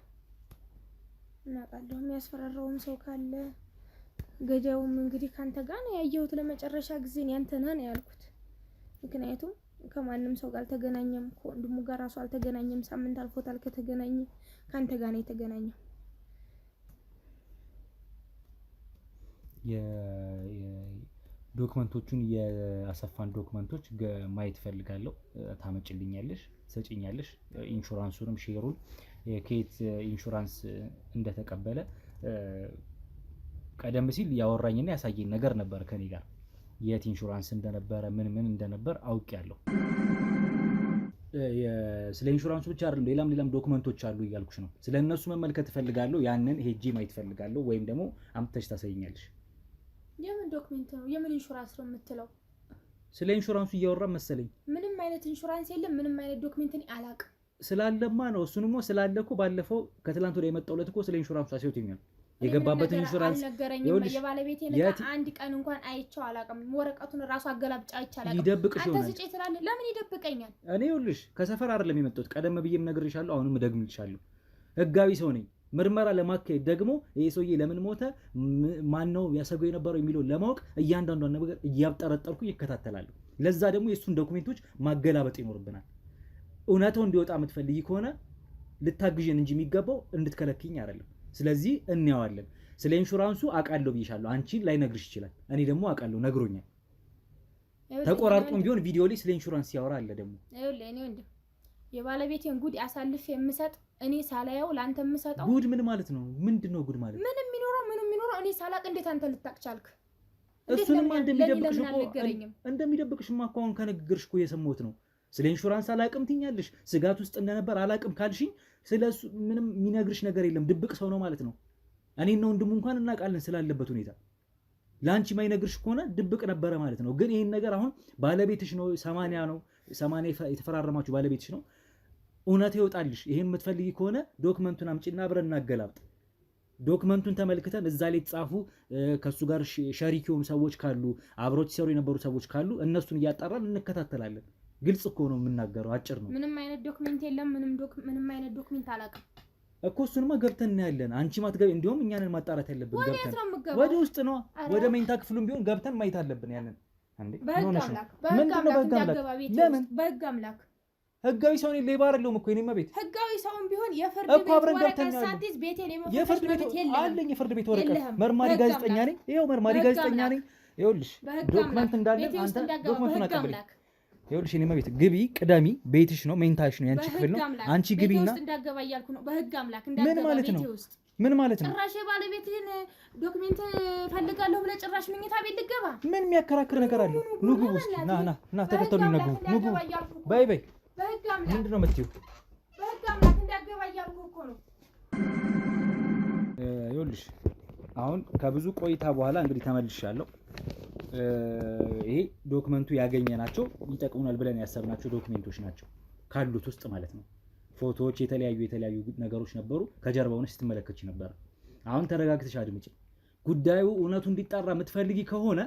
የሚያስፈራራውም ሰው ካለ ገዳዩም እንግዲህ ካንተ ጋር ነው ያየሁት ለመጨረሻ ጊዜ ያንተ ነህ ነው ያልኩት። ምክንያቱም ከማንም ሰው ጋር አልተገናኘም፣ ከወንድሙ ጋር ራሱ አልተገናኘም። ሳምንት አልፎታል ከተገናኘ። ካንተ ጋር ነው የተገናኘው። ዶክመንቶቹን የአሰፋን ዶክመንቶች ማየት ፈልጋለሁ። ታመጭልኛለሽ፣ ሰጪኛለሽ። ኢንሹራንሱንም ሼሩን ከየት ኢንሹራንስ እንደተቀበለ ቀደም ሲል ያወራኝና ያሳየኝ ነገር ነበር። ከኔ ጋር የት ኢንሹራንስ እንደነበረ ምን እንደነበር አውቄያለሁ። ስለ ኢንሹራንሱ ብቻ አይደለም ሌላም ዶክመንቶች አሉ እያልኩሽ ነው። ስለ እነሱ መመልከት ፈልጋለሁ። ያንን ሄጄ ማየት ፈልጋለሁ። ወይም ደግሞ አምጥተሽ ታሳይኛለሽ። የምን ዶክመንት ነው? የምን ኢንሹራንስ ነው የምትለው? ስለ ኢንሹራንሱ እያወራ መሰለኝ። ምንም አይነት ኢንሹራንስ የለም። ምንም አይነት ዶክመንት እኔ አላውቅም። ስላለማ ነው። እሱንሞ ስላለ እኮ ባለፈው ከትላንት ወዲያ የመጣሁለት እኮ ስለ ኢንሹራንሱ አስይውትኛል። የገባበትን ኢንሹራንስ የባለቤቴ ነገር አንድ ቀን እንኳን አይቼው አላውቅም። ወረቀቱን ራሱ አገላብጫ አይቻላል። ይደብቅሽ ይሆናል። አንተ ስጪ ትላለህ። ለምን ይደብቀኛል? እኔ ይኸውልሽ ከሰፈር አይደለም የመጣሁት። ቀደም ብዬም ነግሬሻለሁ፣ አሁንም እደግምልሻለሁ። ህጋዊ ሰው ነኝ። ምርመራ ለማካሄድ ደግሞ ይሄ ሰውዬ ለምን ሞተ፣ ማን ነው ያሰገው የነበረው የሚለው ለማወቅ እያንዳንዷን ነገር እያብጠረጠርኩ ይከታተላሉ። ለዛ ደግሞ የእሱን ዶክሜንቶች ማገላበጥ ይኖርብናል። እውነታው እንዲወጣ የምትፈልጊ ከሆነ ልታግዥን እንጂ የሚገባው እንድትከለክኝ አይደለም። ስለዚህ እንያዋለን። ስለ ኢንሹራንሱ አውቃለሁ ብዬሻለሁ። አንቺ ላይነግርሽ ይችላል። እኔ ደግሞ አውቃለሁ፣ ነግሮኛል። ተቆራርጦም ቢሆን ቪዲዮ ላይ ስለ ኢንሹራንስ ሲያወራ አለ። ደግሞ ይኸውልህ እኔ ወንድም የባለቤቴን ጉድ አሳልፌ የምሰጥ እኔ ሳላየው ላንተ የምሰጠው ጉድ ምን ማለት ነው? ምንድነው ጉድ ማለት? ምንም የሚኖረው እኔ ሳላቅ እንዴት አንተ ልታቅ ቻልክ? እሱንማ እንደሚደብቅሽማ እኮ አሁን ከንግግርሽ እኮ የሰማሁት ነው። ስለ ኢንሹራንስ አላቅም ትኛለሽ። ስጋት ውስጥ እንደነበር አላቅም ካልሽኝ ስለሱ ምንም የሚነግርሽ ነገር የለም። ድብቅ ሰው ነው ማለት ነው። እኔና ወንድሙ እንኳን እናውቃለን ስላለበት ሁኔታ። ላንቺ ማይነግርሽ ከሆነ ድብቅ ነበረ ማለት ነው። ግን ይሄን ነገር አሁን ባለቤትሽ ነው 80 የተፈራረማችሁ ባለቤትሽ ነው። እውነት ይወጣልሽ። ይሄን የምትፈልጊ ከሆነ ዶክመንቱን አምጪና አብረን እናገላብጥ። ዶክመንቱን ተመልክተን እዛ ላይ የተጻፉ ከሱ ጋር ሸሪክ የሆኑ ሰዎች ካሉ አብሮት ሲሰሩ የነበሩ ሰዎች ካሉ እነሱን እያጣራን እንከታተላለን። ግልጽ እኮ ነው የምናገረው፣ አጭር ነው። ምንም አይነት ዶክመንት የለም። ምንም አይነት ዶክመንት አላውቅም እኮ። እሱንማ ገብተን እናያለን። አንቺ ማትገቢ እንዲሁም እኛንን ማጣራት ያለብን ገብተን ወደ ውስጥ ነው። ወደ መኝታ ክፍሉም ቢሆን ገብተን ማየት አለብን። ያንን አንዴ በህግ አምላክ ህጋዊ ሰው ነኝ። ሌባ አይደለሁም እኮ የኔማ ቤት ህጋዊ ሰውም ቢሆን የፍርድ ቤት ወረቀት ሳትይዝ ቤቴን የፍርድ ቤት ወረቀት መርማሪ ጋዜጠኛ ነኝ። ይኸው መርማሪ ጋዜጠኛ ነኝ። ይኸውልሽ ዶክመንት እንዳለ አንተ ዶክመንቱን አቀበል። ይኸውልሽ የኔማ ቤት ግቢ፣ ቅደሚ። ቤትሽ ነው፣ ሜንታሽ ነው፣ ያንቺ ክፍል ነው። አንቺ ግቢና እንዳገባ እያልኩ ነው። በህግ አምላክ ምን ማለት ነው? ምን ማለት ነው? ጭራሽ የባለቤትህን ዶክመንት ፈልጋለሁ ብለህ ጭራሽ መኝታ ቤት ልገባ? ምን የሚያከራክር ነገር አለ? ኑ ግቡ እስኪ። ና ተከተሉኝ። ኑ ግቡ። በይ በህግ አምላክ ምንድን ነው የምትይው? በህግ ይኸውልሽ አሁን ከብዙ ቆይታ በኋላ እንግዲህ ተመልሻለሁ። ይሄ ዶክመንቱ ያገኘናቸው ይጠቅሙናል ብለን ያሰብናቸው ዶክመንቶች ናቸው ካሉት ውስጥ ማለት ነው። ፎቶዎች፣ የተለያዩ ነገሮች ነበሩ። ከጀርባው ሆነሽ ስትመለከች ነበር። አሁን ተረጋግተሽ አድምጪ። ጉዳዩ እውነቱ እንዲጣራ የምትፈልጊ ከሆነ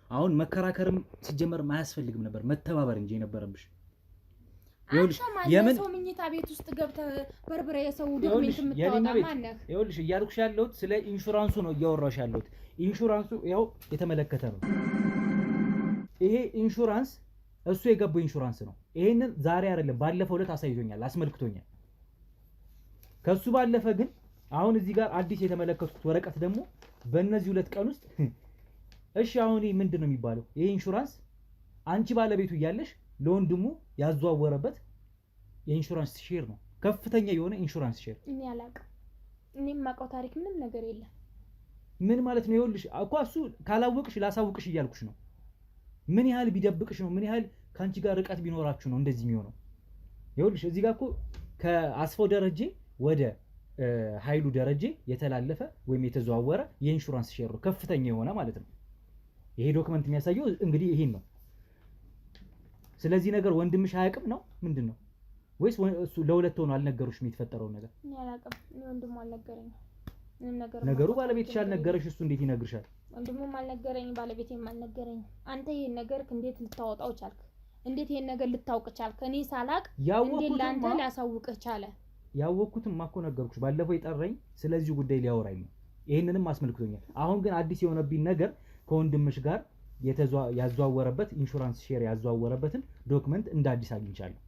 አሁን መከራከርም ሲጀመር ማያስፈልግም ነበር፣ መተባበር እንጂ የነበረብሽ። ይኸውልሽ የምን ሰው ምኝታ ቤት ውስጥ ገብተህ በርብረ የሰው ዶክመንት የምታወጣ ማነህ? ይኸውልሽ እያልኩሽ ያለሁት ስለ ኢንሹራንሱ ነው እያወራሽ ያለሁት። ኢንሹራንሱ ያው የተመለከተ ነው። ይሄ ኢንሹራንስ እሱ የገባው ኢንሹራንስ ነው። ይሄንን ዛሬ አይደለም ባለፈው ዕለት አሳይቶኛል፣ አስመልክቶኛል። ከሱ ባለፈ ግን አሁን እዚህ ጋር አዲስ የተመለከቱት ወረቀት ደግሞ በእነዚህ 2 ቀን ውስጥ እሺ አሁን ይሄ ምንድነው የሚባለው? ይሄ ኢንሹራንስ አንቺ ባለቤቱ እያለሽ ለወንድሙ ያዘዋወረበት የኢንሹራንስ ሼር ነው። ከፍተኛ የሆነ ኢንሹራንስ ሼር። እኔ አላውቅም። እኔ የማውቀው ታሪክ ምንም ነገር የለም። ምን ማለት ነው? ይኸውልሽ እኮ እሱ ካላወቅሽ ላሳውቅሽ እያልኩሽ ነው። ምን ያህል ቢደብቅሽ ነው? ምን ያህል ካንቺ ጋር ርቀት ቢኖራችሁ ነው እንደዚህ የሚሆነው? ይኸውልሽ እዚህ ጋር እኮ ከአስፋው ደረጀ ወደ ኃይሉ ደረጀ የተላለፈ ወይም የተዘዋወረ የኢንሹራንስ ሼር ነው፣ ከፍተኛ የሆነ ማለት ነው። ይሄ ዶክመንት የሚያሳየው እንግዲህ ይሄን ነው። ስለዚህ ነገር ወንድምሽ አያውቅም ነው ምንድን ነው? ወይስ እሱ ለሁለት ሆኖ አልነገሩሽም የተፈጠረውን ነገር? እኔ አላውቅም። እኔ ወንድሙ አልነገረኝም ምንም ነገር። ነገሩ ባለቤትሽ አልነገረሽ፣ እሱ እንዴት ይነግርሻል? ወንድሙም አልነገረኝም፣ ባለቤቴም አልነገረኝም። አንተ ይሄን ነገር እንዴት ልታወጣው ቻልክ? እንዴት ይሄን ነገር ልታውቅ ቻልክ? እኔ ሳላቅ እንዴት ላንተ ሊያሳውቅህ ቻለ? ያወቅኩትም እኮ ነገርኩሽ። ባለፈው የጠራኝ ስለዚህ ጉዳይ ሊያወራኝ ነው። ይሄንንም አስመልክቶኛል። አሁን ግን አዲስ የሆነብኝ ነገር ከወንድምሽ ጋር ያዘዋወረበት ኢንሹራንስ ሼር ያዘዋወረበትን ዶክመንት እንደ አዲስ አግኝቻለሁ።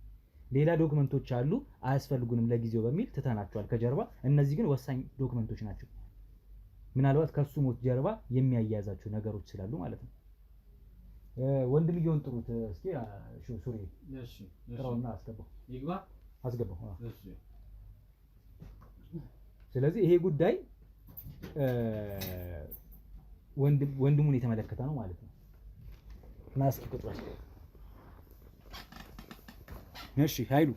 ሌላ ዶክመንቶች አሉ አያስፈልጉንም ለጊዜው በሚል ትተናቸዋል ከጀርባ። እነዚህ ግን ወሳኝ ዶክመንቶች ናቸው። ምናልባት ከሱ ሞት ጀርባ የሚያያዛቸው ነገሮች ስላሉ ማለት ነው። ወንድምየውን ጥሩት እስኪ ሱሪ ጥራውና አስገባው። ይግባ አስገባው። ስለዚህ ይሄ ጉዳይ ወንድሙን የተመለከተ ነው ማለት ነው። እና እስኪ ቁጥራሽ እሺ ኃይሉ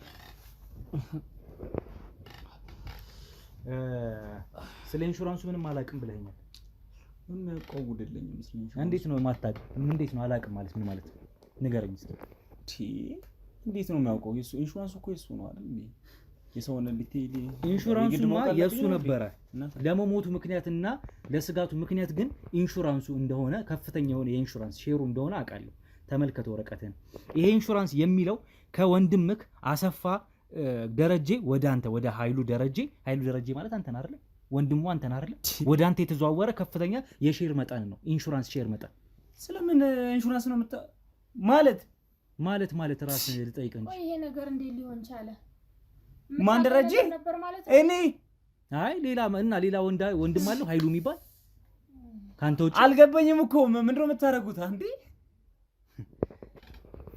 ስለ ኢንሹራንሱ ምንም አላውቅም ብለኸኛል። ምን ያውቀው ጉድ የለኝም መስሎኝ። እንዴት ነው የማታውቅ? እንዴት ነው አላውቅም ማለት ምን ማለት ነው? ንገረኝ እስኪ። እንዴት ነው የሚያውቀው? ኢንሹራንሱ እኮ የሱ ነው አይደል እንዴ? የሰውን ዲቴይል ኢንሹራንሱማ የሱ ነበረ። ለመሞቱ ምክንያትና ለስጋቱ ምክንያት ግን ኢንሹራንሱ እንደሆነ ከፍተኛ የሆነ የኢንሹራንስ ሼሩ እንደሆነ አውቃለሁ። ተመልከተ ወረቀትን። ይሄ ኢንሹራንስ የሚለው ከወንድምክ አሰፋ ደረጀ ወደ አንተ ወደ ኃይሉ ደረጀ ማለት አንተን አይደል? ወንድሙ አንተን አይደል? ወደ አንተ የተዘዋወረ ከፍተኛ የሼር መጠን ነው፣ ኢንሹራንስ ሼር መጠን። ስለምን ኢንሹራንስ ነው ማለት ራስን ልጠይቅ እንጂ ይሄ ነገር እንዴት ሊሆን ቻለ? ማን ደረጀ? እኔ አይ ሌላ ወንድም አለው ኃይሉ የሚባል ካንተ ውጪ። አልገባኝም እኮ ምንድነው የምታረጉት? አንዴ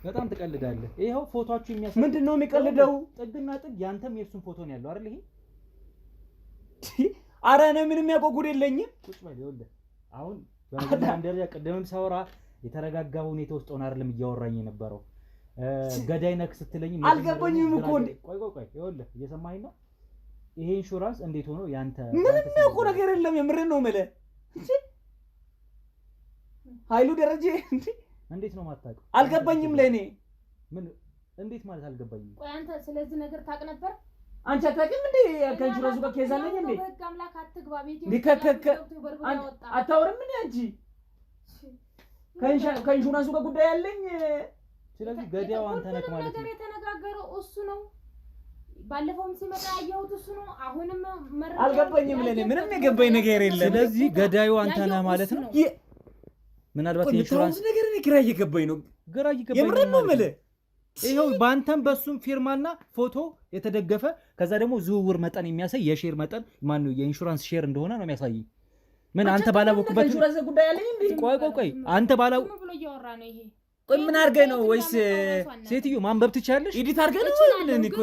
በጣም ትቀልዳለህ። ይሄው ፎቶአችሁ የሚያሳይ ምንድነው የሚቀልደው? ጥግና ጥግ ያንተም የሱን ፎቶ ነው ያለው አይደል? ይሄ ኧረ እኔ ምንም ያውቀው ጉድ የለኝም። ቁጭ በል ይኸውልህ። አሁን በመጀመሪያ ደረጃ ቅድምም ሳወራ የተረጋጋ ሁኔታ ውስጥ ሆነ አይደለም እያወራኝ የነበረው። ገዳይ ነክ ስትለኝ አልገባኝም እኮ። ቆይ ይኸውልህ፣ እየሰማኸኝ ነው? ይሄ ኢንሹራንስ እንዴት ሆኖ ያንተ ምንም ያውቀው ነገር የለም። የምሬን ነው የምልህ እንጂ ኃይሉ ደረጀ እንዴት ነው የማታውቀው? አልገባኝም። ለኔ ምን እንዴት ማለት አልገባኝም። ቆይ አንተ ስለዚህ ነገር ታውቅ ነበር? አንቺ አታውቂም እንዴ? ከኢንሹራንሱ ጋር ኬዝ አለኝ እንዴ? በህግ አምላክ አትግባ ቤቴ አታወሪም እንዴ አንቺ? ከኢንሹራንሱ ጋር ጉዳይ አለኝ። ስለዚህ ገዳዩ አንተ ነህ ማለት ነው። ነገር የተነጋገረው እሱ ነው። ባለፈውም ሲመጣ ያየሁት እሱ ነው። አሁንም አልገባኝም። ለኔ ምንም የገባኝ ነገር የለም። ስለዚህ ገዳዩ አንተ ነህ ማለት ነው። ምናልባት ኢንሹራንስ ነገር እኔ ግራ እየገባኝ ነው። የምሬን ነው የምልህ። ይኸው በአንተም በሱም ፊርማና ፎቶ የተደገፈ ከዛ ደግሞ ዝውውር መጠን የሚያሳይ የሼር መጠን ማን ነው የኢንሹራንስ ሼር እንደሆነ ነው የሚያሳየኝ። ምን አንተ ባላወቅበት ኢንሹራንስ ጉዳይ አለኝ እንዴ? ቆይ አንተ ባላው ብሎ እያወራ ነው ይሄ። ቆይ ምን አድርገህ ነው? ወይስ ሴትዮ ማንበብ ትችያለሽ? ኤዲት አድርገህ ነው?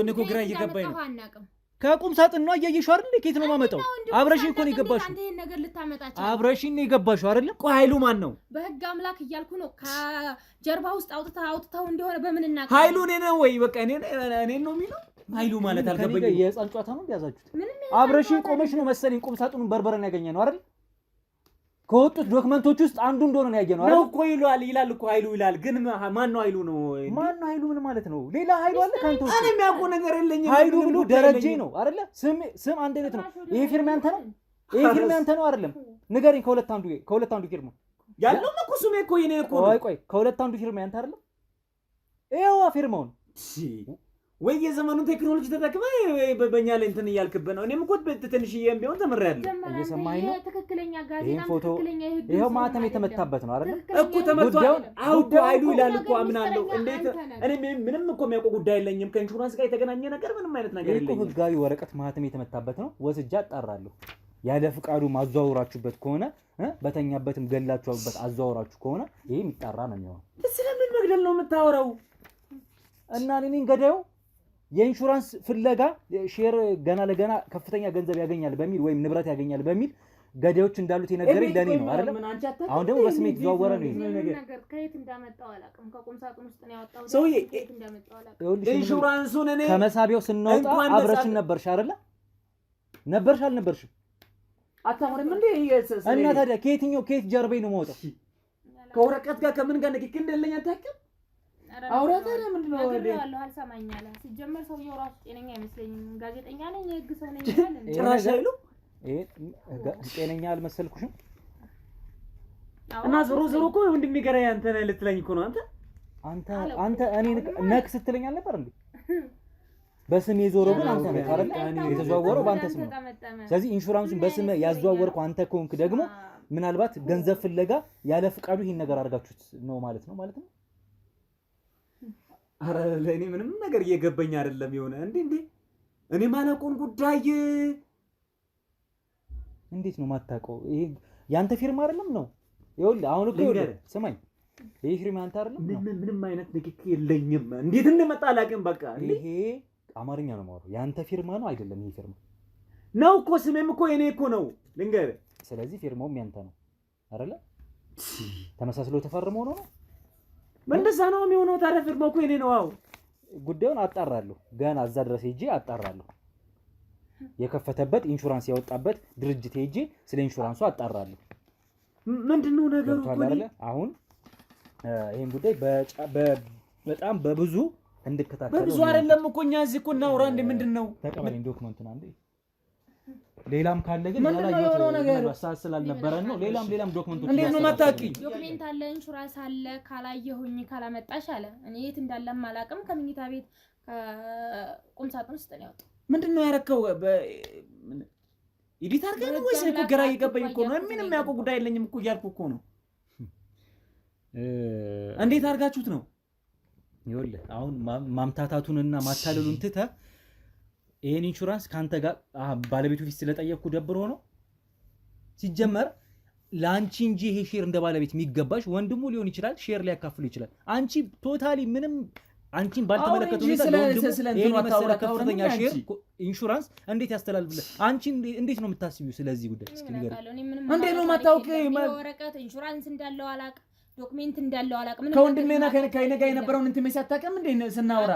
እኔ እኮ ግራ እየገባኝ ነው። ከቁም ሳጥን ነው እያየሽው አይደል? ከየት ነው የማመጣው? አብረሽኝ እኮ ነው የገባሽው። አንተ ይሄን ነገር ልታመጣቸው አብረሽኝ ነው የገባሽው አይደል? ቆይ ኃይሉ ማን ነው? በህግ አምላክ እያልኩ ነው። ከጀርባ ውስጥ አውጥተው እንደሆነ በምን እናውቅ? ኃይሉ እኔ ነው ወይ? በቃ እኔ ነው የሚለው ኃይሉ ማለት አልገባኝም። የህፃን ጨዋታ ነው ያዛችሁት። አብረሽኝ ቆመሽ ነው መሰለኝ ቁም ሳጥኑን በርበረን ያገኘነው አይደል? ከወጡት ዶክመንቶች ውስጥ አንዱ እንደሆነ ነው ያገኘነው አይደል? ነው እኮ ይላል እኮ ኃይሉ ይላል። ግን ማን ነው ኃይሉ ነው? ማን ነው ኃይሉ? ምን ማለት ነው? ሌላ ኃይሉ አለ ካንተ ውስጥ? እኔ የሚያውቀው ነገር የለኝም። ኃይሉ ብሎ ደረጀ ነው አይደለ? ስም አንድ አይነት ነው። ይሄ ፊርማ ያንተ ነው? ይሄ ፊርማ ያንተ ነው አይደለም? ንገረኝ። ከሁለት አንዱ ፊርማ ያለው እኮ ስሜ እኮ የኔ እኮ ነው። ቆይ ከሁለት አንዱ ፊርማ ያንተ አይደለም? ይሄው ፊርማውን ወይ የዘመኑን ቴክኖሎጂ ተጠቅመ በእኛ ላይ እንትን እያልክብህ ነው። እኔም እኮ ትንሽዬም ቢሆን ተመረያለሁ። እየሰማኸኝ ነው? ትክክለኛ ጋዜጣ ይሄ ፎቶ ይሄው ማተም የተመታበት ነው አይደል? እኮ ተመቷል። አውዶ ኃይሉ ይላል እኮ አምናለሁ። እንዴት እኔ ምንም እኮ የሚያውቀው ጉዳይ የለኝም። ከኢንሹራንስ ጋር የተገናኘ ነገር ምንም አይነት ነገር የለኝም። ይሄ ህጋዊ ወረቀት ማተም የተመታበት ነው። ወስጃ አጣራለሁ። ያለ ፍቃዱ ማዘዋወራችሁበት ከሆነ በተኛበትም ገላችሁበት አዘዋወራችሁ ከሆነ ይሄ የሚጣራ ነው የሚሆነው። ስለምን መግደል ነው የምታወራው? እና እኔን ገዳዩ የኢንሹራንስ ፍለጋ ሼር ገና ለገና ከፍተኛ ገንዘብ ያገኛል በሚል ወይም ንብረት ያገኛል በሚል ገዳዮች እንዳሉት የነገረኝ ለኔ ነው አይደል? አሁን ደግሞ በስሜት ተዘዋወረ ነው ነገር ከየት እንዳመጣው አላውቅም። ከቁም ሳጥን ውስጥ ነው ያወጣው። ሰውዬ ከየት እንዳመጣው አላውቅም። ኢንሹራንሱን እኔ ከመሳቢያው ስንወጣ አብረችን ነበርሽ አይደል? ነበርሽ አልነበርሽም? አታወራም እንዴ? እና ታዲያ ከየት ጀርባዬ ነው የማወጣው? ከወረቀት ጋር ከምን ጋር ንክኪ እንደሌለኝ አታውቅም? አውራታ ምንድን ነው ወደ አልሰማኝ አለ። ሲጀመር ሰውየው ራሱ ጤነኛ አይመስለኝም። ጋዜጠኛ ነኝ የህግ ሰው ነኝ ይላል። ጭራሽ አይሉ ጤነኛ አልመሰልኩሽም። እና ዞሮ እኮ እንደሚገራ አንተ ነህ ልትለኝ እኮ ነው። አንተ እኔ ነክ ስትለኝ አልነበር እንዴ? በስሜ ዞሮ ግን አንተ ነህ አይደል? የተዘዋወረው በአንተ ስም ነው። ስለዚህ ኢንሹራንሱን በስም ያዘዋወርከው አንተ ከሆንክ ደግሞ ምናልባት ገንዘብ ፍለጋ ያለ ፍቃዱ ይሄን ነገር አድርጋችሁት ነው ማለት ነው ማለት ነው። አረ ለኔ ምንም ነገር እየገባኝ አይደለም። የሆነ እንዴ እኔ ማለቁን ጉዳይ እንዴት ነው ማታውቀው? ይሄ ያንተ ፊርማ አይደለም ነው? ይኸውልህ አሁን እኮ ስማኝ፣ ይሄ ፊርማ ያንተ አይደለም ነው? ምንም አይነት ንክኪ የለኝም። እንዴት እንደመጣ አላውቅም። በቃ ይሄ አማርኛ ነው የማወራው። ያንተ ፊርማ ነው አይደለም? ይሄ ፊርማ ነው እኮ ስሜም እኮ የኔ እኮ ነው ልንገርህ። ስለዚህ ፊርማውም ያንተ ነው አይደለ? ተመሳስሎ ተፈርሞ ነው። እንደዛ ነው የሚሆነው። ታዲያ ፊርማው እኮ የኔ ነው። አዎ ጉዳዩን አጣራለሁ። ገና እዛ ድረስ ሄጄ አጣራለሁ። የከፈተበት ኢንሹራንስ ያወጣበት ድርጅት ሄጄ ስለ ኢንሹራንሱ አጣራለሁ። ምንድነው ነገሩ እኮ አሁን ይሄን ጉዳይ በጣም በብዙ እንድከታተል በብዙ አይደለም እኮ እኛ እዚህ እኮ እናውራ። እንደ ምንድነው ተቀበለኝ ዶክመንቱን አንዴ። ሌላም ካለ ግን ያላየሁት ነገር ሳስ ስላልነበረን ነው። ሌላም ዶክመንቶች እንዴት ነው ማታውቂ? ዶክመንት አለ፣ ኢንሹራንስ አለ። ካላየሁኝ ካላመጣሽ አለ። እኔ የት እንዳለም አላውቅም። ከምኝታ ቤት ቁም ሳጥን ውስጥ ነው ያወጣው። ምንድነው ያረከው? ኤዲት አድርገህ ነው ወይስ እኮ ግራ እየገባኝ እኮ ነው። ምንም የሚያውቀው ጉዳይ የለኝም እኮ እያልኩ እኮ ነው። እንዴት አድርጋችሁት ነው? ይኸውልህ አሁን ማምታታቱንና ማታለሉን ትተህ ይሄን ኢንሹራንስ ካንተ ጋር ባለቤቱ ፊት ስለጠየቅኩ ደብሮ ነው። ሲጀመር ላንቺ እንጂ ይሄ ሼር እንደ ባለቤት የሚገባሽ ወንድሙ ሊሆን ይችላል፣ ሼር ሊያካፍሉ ይችላል። አንቺ ቶታሊ ምንም አንቺን ባልተመለከቱ ሁኔታ ለወንድሙ ከፍተኛ ሼር ኢንሹራንስ እንዴት ያስተላልፍልህ? አንቺ እንዴት ነው የምታስቢው ስለዚህ ጉዳይ? እስኪ ንገሪኝ። እንዴት ነው ማታውቂ? ወረቀት ኢንሹራንስ እንዳለው አላውቅም፣ ዶክሜንት እንዳለው አላውቅም። ከወንድሜና ከኔ ጋር የነበረውን እንትን መሳታቀም እንዴ ስናወራ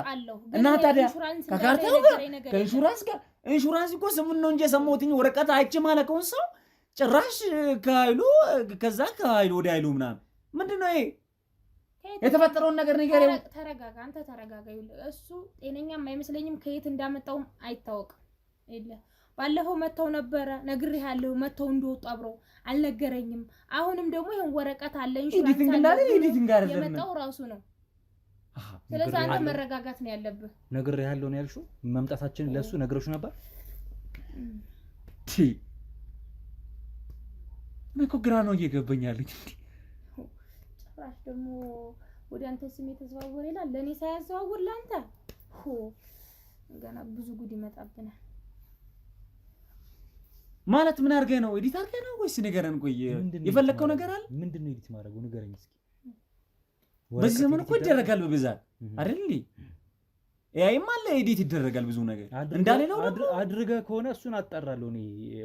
እና ታዲያ ከካርታው ጋር ከኢንሹራንስ ጋር ኢንሹራንስ እኮ ስሙን ነው እንጂ የሰማሁት ወረቀት አይቼ ማለቀውን ሰው ጭራሽ ከኃይሉ ከዛ ከኃይሉ ወደ ኃይሉ ምናምን ምንድነው ይሄ? የተፈጠረውን ነገር ንገረው። ተረጋጋ፣ አንተ ተረጋጋ። እሱ ጤነኛም አይመስለኝም። ከየት እንዳመጣውም አይታወቅም። ባለፈው መተው ነበረ ነግሬሃለሁ። መተው እንደወጡ አብረው አልነገረኝም። አሁንም ደግሞ ይሄን ወረቀት አለ ኢንሹራንስ የመጣው ራሱ ነው። ስለዚህ አንተ መረጋጋት ነው ያለብህ። ነግሬሃለሁ ነው ያልሽው። መምጣታችንን ለሱ ነግረሽ ነበር። እኔ እኮ ግራ ነው እየገባኛለኝ። ጭራሽ ደግሞ ወደ አንተ ስም የተዘዋወረ ይላል። ለኔ ሳያዘዋውር ለአንተ ገና ብዙ ጉድ ይመጣብናል። ማለት ምን አድርገህ ነው? ኤዲት አድርገህ ነው ወይስ ንገረን? ቆይ የፈለከው ነገር አለ? ምንድነው ኤዲት ማድረጉ? ንገረኝ እስኪ። በዚህ ዘመን እኮ ይደረጋል በብዛት አይደል እንዴ? ኤአይም አለ፣ ኤዲት ይደረጋል ብዙ ነገር እንዳለለው አድርገህ ከሆነ እሱን አጣራለሁ እኔ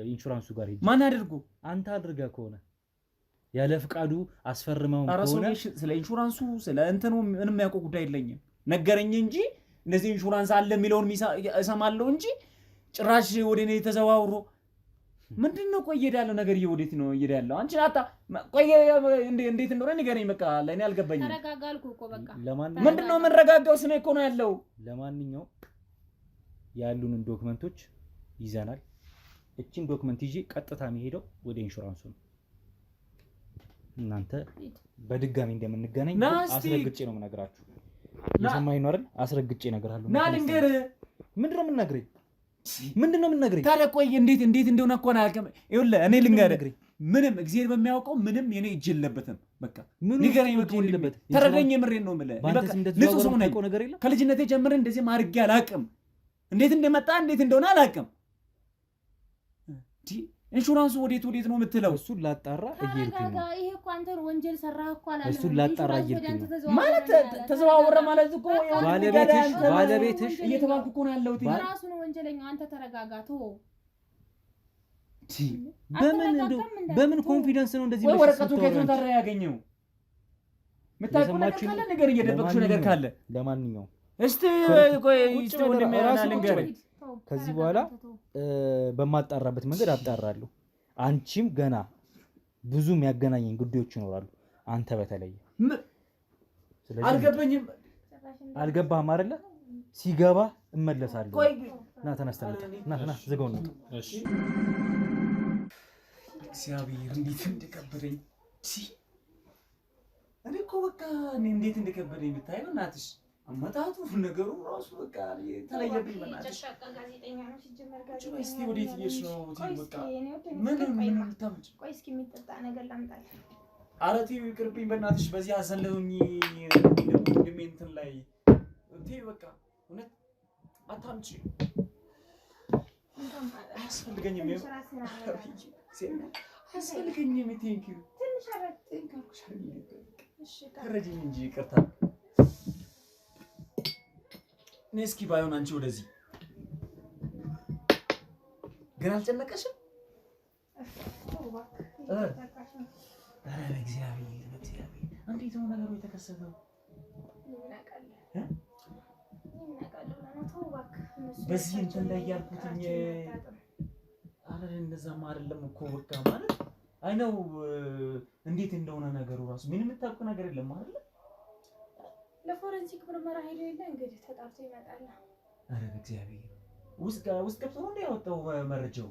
ኢንሹራንሱ ጋር ሄጄ። ማን አድርጎ? አንተ አድርገህ ከሆነ ያለ ፍቃዱ አስፈርመው ከሆነ ስለ ኢንሹራንሱ ስለ እንትኑ ምንም የሚያውቀው ጉዳይ የለኝም። ነገረኝ እንጂ እንደዚህ ኢንሹራንስ አለ የሚለውን እሰማለሁ እንጂ ጭራሽ ወደ እኔ ተዘዋውሮ ምንድነው ቆይ እየሄዳለሁ ነገር እየወዴት ነው እየሄዳለሁ? አንቺ አታ ቆይ እንዴት እንደሆነ ንገረኝ። በቃ ለእኔ አልገባኝም። ተረጋጋልኩ እኮ በቃ ምንድነው የምንረጋጋው? ስሜ እኮ ነው ያለው። ለማንኛውም ያሉንን ዶክመንቶች ይዘናል። እቺን ዶክመንት ይዤ ቀጥታ የሚሄደው ወደ ኢንሹራንሱ ነው። እናንተ በድጋሚ እንደምንገናኝ አስረግጬ ነው የምነግራችሁ። የሰማኸኝ ነው አይደል? አስረግጬ እነግርሃለሁ። ና ልንገርህ። ምንድነው የምንነግረኝ? ታዲያ ቆይ እንዴት እንደሆነ እኮ ነው አልከም። ይኸውልህ እኔ ልንገርህ፣ ምንም እግዚአብሔር በሚያውቀው ምንም የኔ እጅ የለበትም። በቃ ንገረኝ። በቃ ተረዳኝ። የምሬን ነው የምልህ። በቃ ንጹህ ሰው ነኝ። ከልጅነቴ ጀምሬ እንደዚህ ማድረግ አላውቅም። እንዴት እንደመጣ እንዴት እንደሆነ አላውቅም። ኢንሹራንሱ ወዴት ነው የምትለው? እሱን ላጣራ እየሄድኩኝ ነው። ይሄ እኮ አንተን ወንጀል ሰራህ እኮ አላለም። እሱን ላጣራ እየሄድኩኝ ነው ማለት ተዘዋወረ ማለት እኮ ባለቤትሽ እየተባልኩ እኮ ነው ያለሁት። ራሱ ነው ወንጀለኛው። አንተ ተረጋጋ። በምን ኮንፊደንስ ነው እንደዚህ ወይ ወረቀቱ ከየት ነው ታዲያ ያገኘው? የምታውቀው ነገር ካለ ነገር እየደበቅሽው ነገር ካለ ለማንኛውም እስቲ ቆይ ወንድሜ ልንገርህ፣ ከዚህ በኋላ በማጣራበት መንገድ አጣራለሁ። አንቺም ገና ብዙ የሚያገናኘኝ ጉዳዮች ይኖራሉ። አንተ በተለይ አልገባኝም። አልገባህም አይደለ? ሲገባ እመለሳለሁ። ና ተነስተህ ና ዝጋው ነው። እሺ እግዚአብሔር እንዴት እንደከበደኝ እኔ እኮ በቃ እንዴት እንደከበደኝ ብታየው እናትሽ አመጣጡ ነገሩ ራሱ በቃ ተለየብኝ። በእናትሽ እስኪ ወዴት እየሄድሽ ነው? በቃ ምን ልታመጭ? ቆይ እስኪ የሚጠጣ ነገር ላምጣልህ። ኧረ ተይው ይቅርብኝ በእናትሽ። በዚህ አዘለሁኝ ወንድሜ እንትን ላይ ተይው በቃ እውነት አታምጪ። አያስፈልገኝም አያስፈልገኝም። ቴንኪው ተረጂኝ እንጂ ይቅርታ። እኔ እስኪ ባይሆን አንቺ ወደዚህ ግን አልጨነቀሽም? ኧረ በእግዚአብሔር እንዴት ነው ነገሩ የተከሰተው? በዚህ እንትን ላይ ያልኩትኝ ኧረ እንደዛማ አይደለም እኮ በቃ ማለት አይ ነው እንዴት እንደሆነ ነገሩ ራሱ ምንም የምታውቁ ነገር የለም አይደል? ለፎረንሲክ ምርመራ ሄዶ የለ እንግዲህ ተጣርቶ ይመጣል። ኧረ በእግዚአብሔር ውስጥ ገብቶ ነው ያወጣው መረጃው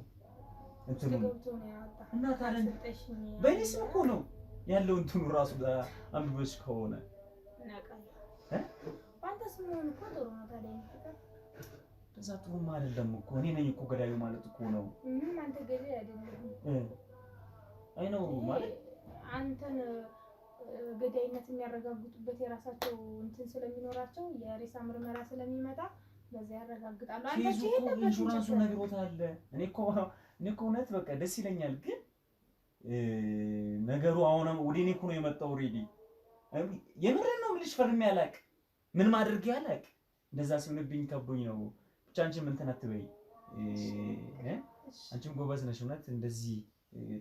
እንትኑ ገብቶ ነው ያወጣው። እና ታዲያ በእኔ ስም እኮ ነው ያለው እንትኑ ራሱ አንብበሽ ከሆነ እናውቃለን። በአንተ ስም ሆኖ እኮ ጥሩ ነው። ታዲያ እንደዛ ጥሩም አይደለም እኮ እኔ ነኝ እኮ ገዳዩ ማለት እኮ ነው። ምንም አንተ ገዳይ አይደለም። አይ ነው ማለት አንተን ገዳይነት የሚያረጋግጡበት የራሳቸው እንትን ስለሚኖራቸው የሬሳ ምርመራ ስለሚመጣ በዛ ያረጋግጣሉ። አንተ ኢንሹራንሱ ነግሮታል። እኔ እኮ እውነት በቃ ደስ ይለኛል፣ ግን ነገሩ አሁንም ወደ እኔ እኮ ነው የመጣው። ኦልሬዲ የምሬን ነው የምልሽ። ፈርሜ አላውቅም፣ ምን ማድረግ አላውቅም። እንደዛ ሲሆንብኝ ከብዶኝ ነው። ብቻ አንቺም እንትን አትበይ። አንቺም ጎበዝ ነሽ እውነት። እንደዚህ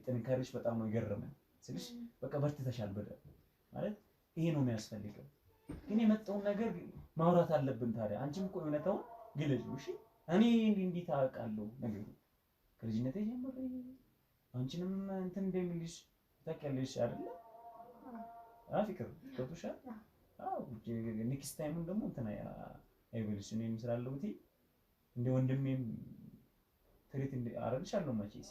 ጥንካሬሽ በጣም ነው የገረመኝ ስልሽ በቃ በርትተሻል በደንብ ማለት ይሄ ነው የሚያስፈልገው። ግን የመጣውን ነገር ማውራት አለብን። ታዲያ አንቺም እኮ እውነታውን ግለጪው እሺ። እኔ እንዲህ ታውቃለሁ ነገሩ ከልጅነቴ ጀምሮ አንቺንም እንትን እንደሚልሽ ታውቂያለሽ አይደል? ፍቅር ገብቶሻል? አዎ ኔክስት ታይም ደግሞ እንትን አይበልሽ። እኔም ስላለሁት እንደ ወንድሜም ትሪት አረግሻለሁ መቼስ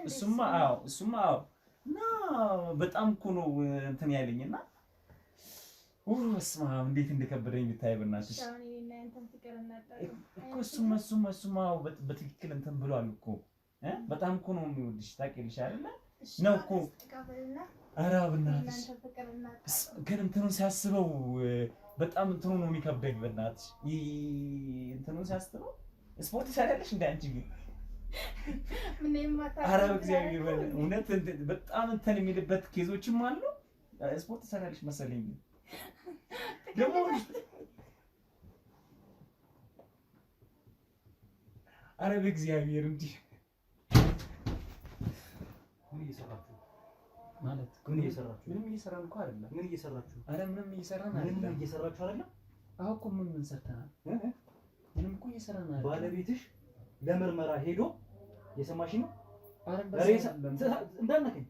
እሱማ አዎ እና በጣም እኮ ነው እንትን ያለኝና በስመ አብ እንዴት እንደከበደኝ ብታይ በእናትሽ እኮ እሱማ በትክክል እንትን ብሏል እኮ በጣም እኮ ነው የሚወድሽ ታውቂያለሽ አይደለ? ነው እኮ ኧረ በእናትሽ ግን እንትኑን ሲያስበው በጣም እንትኑ ነው የሚከብደኝ በእናትሽ እንትኑን ሲያስበው ስፖርት ትሰሪያለሽ እንደ አንቺ ግን ኧረ በእግዚአብሔር እውነት በጣም እንትን የሚልበት ኬዞችም አሉ። ስፖርት ትሰሪያለሽ መሰለኝ ደግሞ ኧረ በእግዚአብሔር እንዲህ ማለት ምን እየሰራችሁ? ምንም እየሰራን እኮ አይደለም። ምን እየሰራችሁ? አረ ምንም እየሰራን አይደለም። ምንም እየሰራችሁ አይደለም? አዎ እኮ ምን ሰርተናል? ምንም እኮ እየሰራን አይደለም። ባለቤትሽ ለምርመራ ሄዶ የሰማሽ ነው? አረ ሬሳ እንዳልነከኝ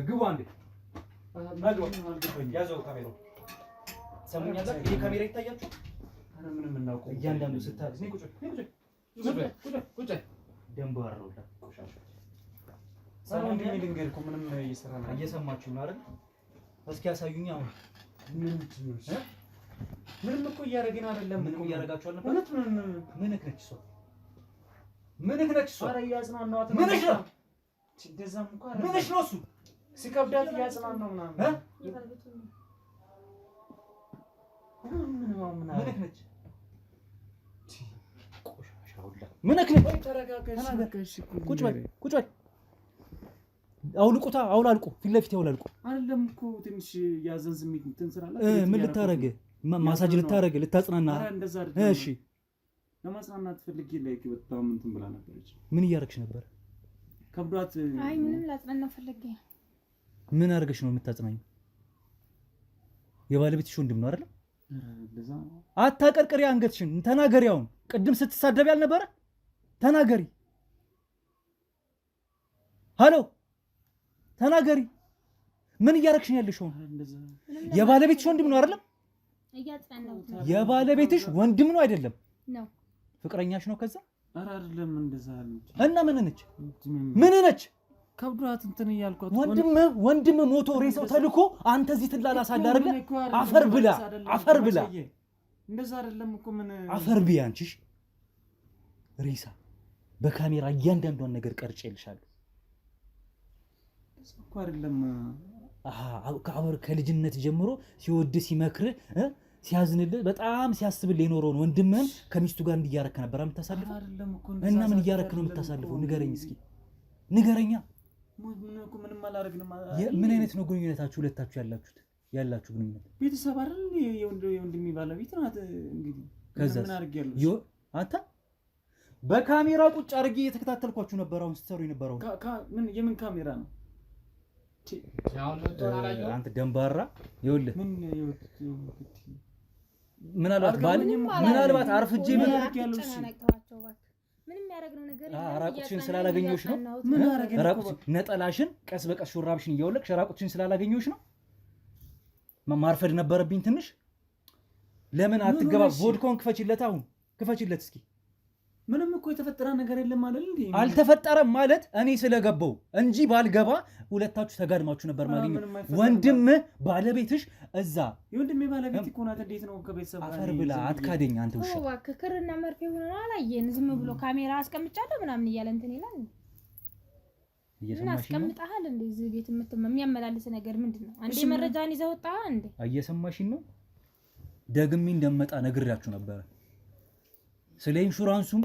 ግቡ አንዴ ያዘው ካሜራው ሰሙኛላችሁ። ይሄ ካሜራ ይታያችሁ? አረ ምንም እናውቀው እያንዳንዱ ስታርስ ነው። ቁጭ ደንብ አረውላ ቆሻሻ ሰላም ድንገር እኮ ምንም እየሰራን አይደለም። እየሰማችሁ ነው አይደል? እስኪ ያሳዩኝ። አሁን ምንም እኮ እያደረግን አይደለም። ምንም እያደረጋችሁ አልነበረ? እውነት ምን ነች እሷ? ምን ነች እሷ? አረ እያጽናናኋት ነው። ምንሽ ነው? እንደዛም እኮ አይደለም። ምንሽ ነው? እሱ ሲከብዳት እያጽናናሁ ምናምን ምን ነች? ቆሻሻ ሁላ ምን ነች? ቁጭ በል አውልቁታ፣ አውላልቁ፣ ፊት ለፊት አውላልቁ። አይደለም እኮ ትንሽ ያዘን ስሜት እንትን ስላለ ምን ልታረግ? ማሳጅ ልታረግ? ልታጽናና? አረ እንደዛ አይደለም። እሺ ለማጽናናት ፈልጌ ላይ በጣም እንትን ብላ ነበረች። ምን እያረግሽ ነበር? ከብዷት። አይ ምንም ላጽናና ፈልጌ። ምን አድርገሽ ነው የምታጽናኝ? የባለቤትሽ ወንድም ነው አይደል? እንደዛ አታቀርቅሪ፣ አንገትሽን ተናገሪ። አሁን ቅድም ስትሳደብ ያልነበረ ተናገሪ። ሃሎ ተናገሪ። ምን እያረግሽ ነው ያለሽው? የባለቤትሽ ወንድም ነው አይደለም? እያጽናናሁት ነው። የባለቤትሽ ወንድም ነው አይደለም? ነው። ፍቅረኛሽ ነው? ከዛ አረ አይደለም እንደዛ አለች። እና ምን ነች? ምን ነች? ከብዷት እንትን እያልኳት ወንድም ሞቶ ሬሳው ተልኮ አንተ እዚህ ትላላሳለህ አይደለ? አፈር ብላ አፈር ብላ። እንደዛ አይደለም እኮ ምን አፈር ብያ አንቺሽ ሬሳ በካሜራ እያንዳንዷን ነገር ቀርጬልሻለሁ እኮ አይደለም። ከልጅነት ጀምሮ ሲወድ ሲመክር ሲያዝንልህ በጣም ሲያስብልህ የኖረውን ወንድምህን ከሚስቱ ጋር እንዲያረክ ነበር የምታሳልፈው። እና ምን እያረክ ነው የምታሳልፈው? ንገረኝ እስኪ ንገረኛ። ምንም አላደረግንም። ምን አይነት ነው ግንኙነታችሁ ሁለታችሁ ያላችሁ ግንኙነት? ቤተሰብ አይደል? የወንድሜ ባለቤት ናት። እንግዲህ ከዛ ምን አድርጌያለሁ? አንተ በካሜራ ቁጭ አድርጌ እየተከታተልኳችሁ ነበር። አሁን ስትሰሩ የነበረው የምን ካሜራ ነው? አንተ ደንባራ ይኸውልህ ምናልባት አርፍጄ ምንም ያደረግነው ነገር ራቁትሽን ስላላገኘሁሽ ነው። ነጠላሽን ቀስ በቀስ ሹራብሽን እያወለቅሽ ራቁትሽን ስላላገኘሁሽ ነው። ማርፈድ ነበረብኝ ትንሽ። ለምን አትገባ? ቮድካውን ክፈችለት፣ አሁን ክፈችለት እስኪ። ምንም እኮ የተፈጠረ ነገር የለም ማለት እንዴ? አልተፈጠረም ማለት እኔ ስለገባው እንጂ ባልገባ ሁለታችሁ ተጋድማችሁ ነበር ማግኘት። ወንድም ባለቤትሽ እዛ የወንድሜ ባለቤት እኮ ናት። እንዴት ነው ከቤተሰብ ጋር አፈር ብላ አትካደኝ አንተ ውሻ። ክርና መርፌ ሆኖ አላየን። ዝም ብሎ ካሜራ አስቀምጫለሁ ምናምን እያለ እንትን ይላል። ምን አስቀምጣሃል እንዴ? እዚህ ቤት የሚያመላልስ ነገር ምንድነው? አንዴ መረጃን ይዘህ ወጣ እንዴ? እየሰማሽኝ ነው? ደግሜ እንደመጣ ነግሬያችሁ ነበር። ስለ ኢንሹራንሱም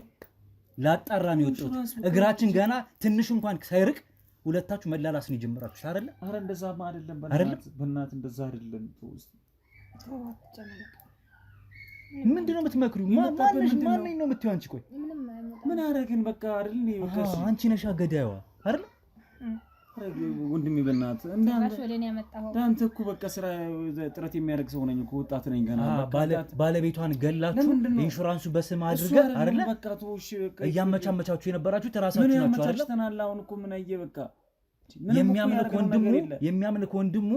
ላጣራ ነው የወጣሁት። እግራችን ገና ትንሽ እንኳን ሳይርቅ ሁለታችሁ መላላስን ይጀምራችሁ አይደለ? አረ እንደዛማ አይደለም። በእናትህ እንደዛ አይደለም። ምንድነው የምትመክሪው? ማንኝ ነው የምትይው አንቺ? ቆይ ምን አደረግን? በቃ አይደል? አንቺ ነሽ ገዳይዋ አይደል? ወንድሜ በእናትህ እንዳንተ እኮ በቃ ስራ ጥረት የሚያደርግ ሰው ነኝ እኮ፣ ወጣት ነኝ ገና። ባለቤቷን ገላችሁ ኢንሹራንሱ በስም አድርገህ አይደለ እያመቻመቻችሁ የነበራችሁት እራሳችሁ ናችሁ አይደለ? አሁን እኮ ምን አየህ በቃ የሚያምልክ ወንድሙ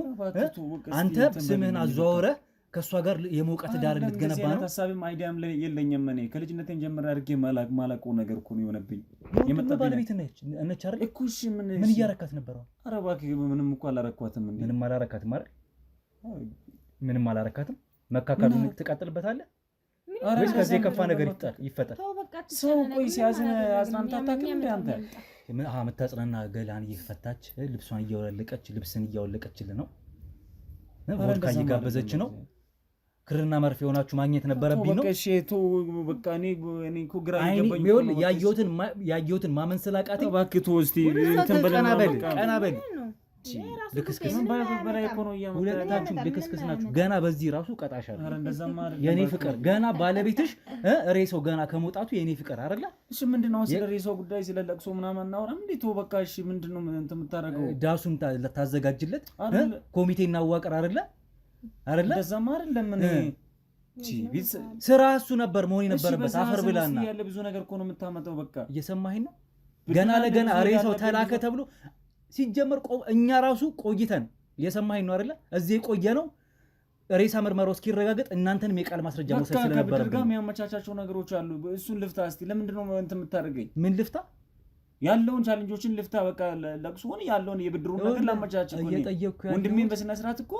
አንተ ስምህን አዘዋውረህ ከእሷ ጋር የመውቀት ዳር ልትገነባ ነው። ሀሳብም አይዲያም የለኝም። እኔ ከልጅነቴን ጀምሬ አድርጌ ማላውቀው ነገር እኮ ነው የሆነብኝ። ባለቤት ነች አይደል እኮ? እሺ ምን እያረካት ነበር? ኧረ እባክህ ምንም እኮ አላረኳትም። እንዴ ምንም አላረካትም አይደል? ምንም አላረካትም። መካካሉን ትቀጥልበታለህ ወይስ ከዚህ የከፋ ነገር ይፈጠር? ሰው ቆይ ሲያዝን አዝናንታ አታውቅም እንዴ አንተ? የምታጽናና ገላን እየፈታች ልብሷን እያወለቀች ልብስን እያወለቀችልህ ነው። ወድቃ እየጋበዘች ነው። ክርና መርፌ ሆናችሁ ማግኘት ነበረብኝ ነው። በቃ እኔ እኮ ግራ ይገባኝ። ያየሁትን ማመን ስላቃተኝ እባክህ ተው እስቲ ቀና በል ልክስክስ ምን በላይ እኮ ነው እያመጣ ሁለታችሁም ልክስክስ ናችሁ። ገና በዚህ ራሱ ቀጣሻለሁ። ኧረ እንደዛማ አይደለም የኔ ፍቅር ገና ባለቤትሽ ሬሳው ገና ከመውጣቱ የኔ ፍቅር አይደለ? እሺ ምንድነው ስለ ሬሳው ጉዳይ ስለ ለቅሶ ምናምን እናወራም እንዴ? ተው በቃ እሺ ምንድነው እንትን የምታደርገው? ዳሱን ታዘጋጅለት ኮሚቴ እናዋቀር አይደለ? እንደዛማ አይደለም ምን ስራ እሱ ነበር መሆን የነበረበት። አፈር ብላና ያለ ብዙ ነገር እኮ ነው የምታመጣው። በቃ እየሰማኸኝ ነው? ገና ለገና ሬሳው ተላከ ተብሎ ሲጀመር እኛ ራሱ ቆይተን እየሰማኸኝ ነው አይደለ? እዚህ የቆየ ነው ሬሳ ምርመራው እስኪረጋገጥ እናንተንም የቃል ማስረጃ መውሰድ ስለነበረ ከብድር ጋር የሚያመቻቻቸው ነገሮች አሉ። እሱን ልፍታ እስቲ። ለምንድን ነው እንትን የምታደርገኝ? ምን ልፍታ? ያለውን ቻሌንጆችን ልፍታ። በቃ ለቅሶን ያለውን የብድሩን ነገር ላመቻች እኮ ነው። ወንድሜን በስነ ስርዓት እኮ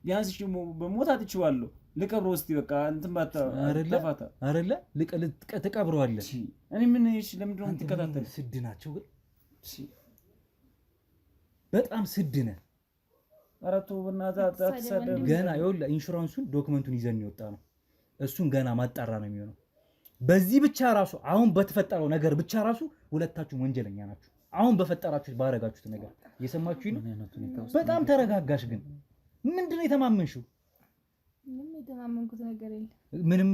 ቢያንስ እሺ በሞት አጥቼዋለሁ። ልቀብረው እስቲ በቃ እንትን ባታፋታ አይደለ? ትቀብረዋለህ። እኔ ምን እሺ ለምንድን ነው የምትከታተል? ስድ ናቸው ግን በጣም ስድ ነህ። ኧረ ተው በእናትህ አትሳደብ። ገና ይኸውልህ ኢንሹራንሱን ዶክመንቱን ይዘን የወጣ ነው። እሱን ገና ማጣራ ነው የሚሆነው። በዚህ ብቻ ራሱ አሁን በተፈጠረው ነገር ብቻ ራሱ ሁለታችሁም ወንጀለኛ ናችሁ። አሁን በፈጠራችሁት ባረጋችሁት ነገር እየሰማችሁኝ ነው? በጣም ተረጋጋሽ። ግን ምንድነው የተማመንሽው? ምንም የተማመንኩት ነገር የለም። ምንም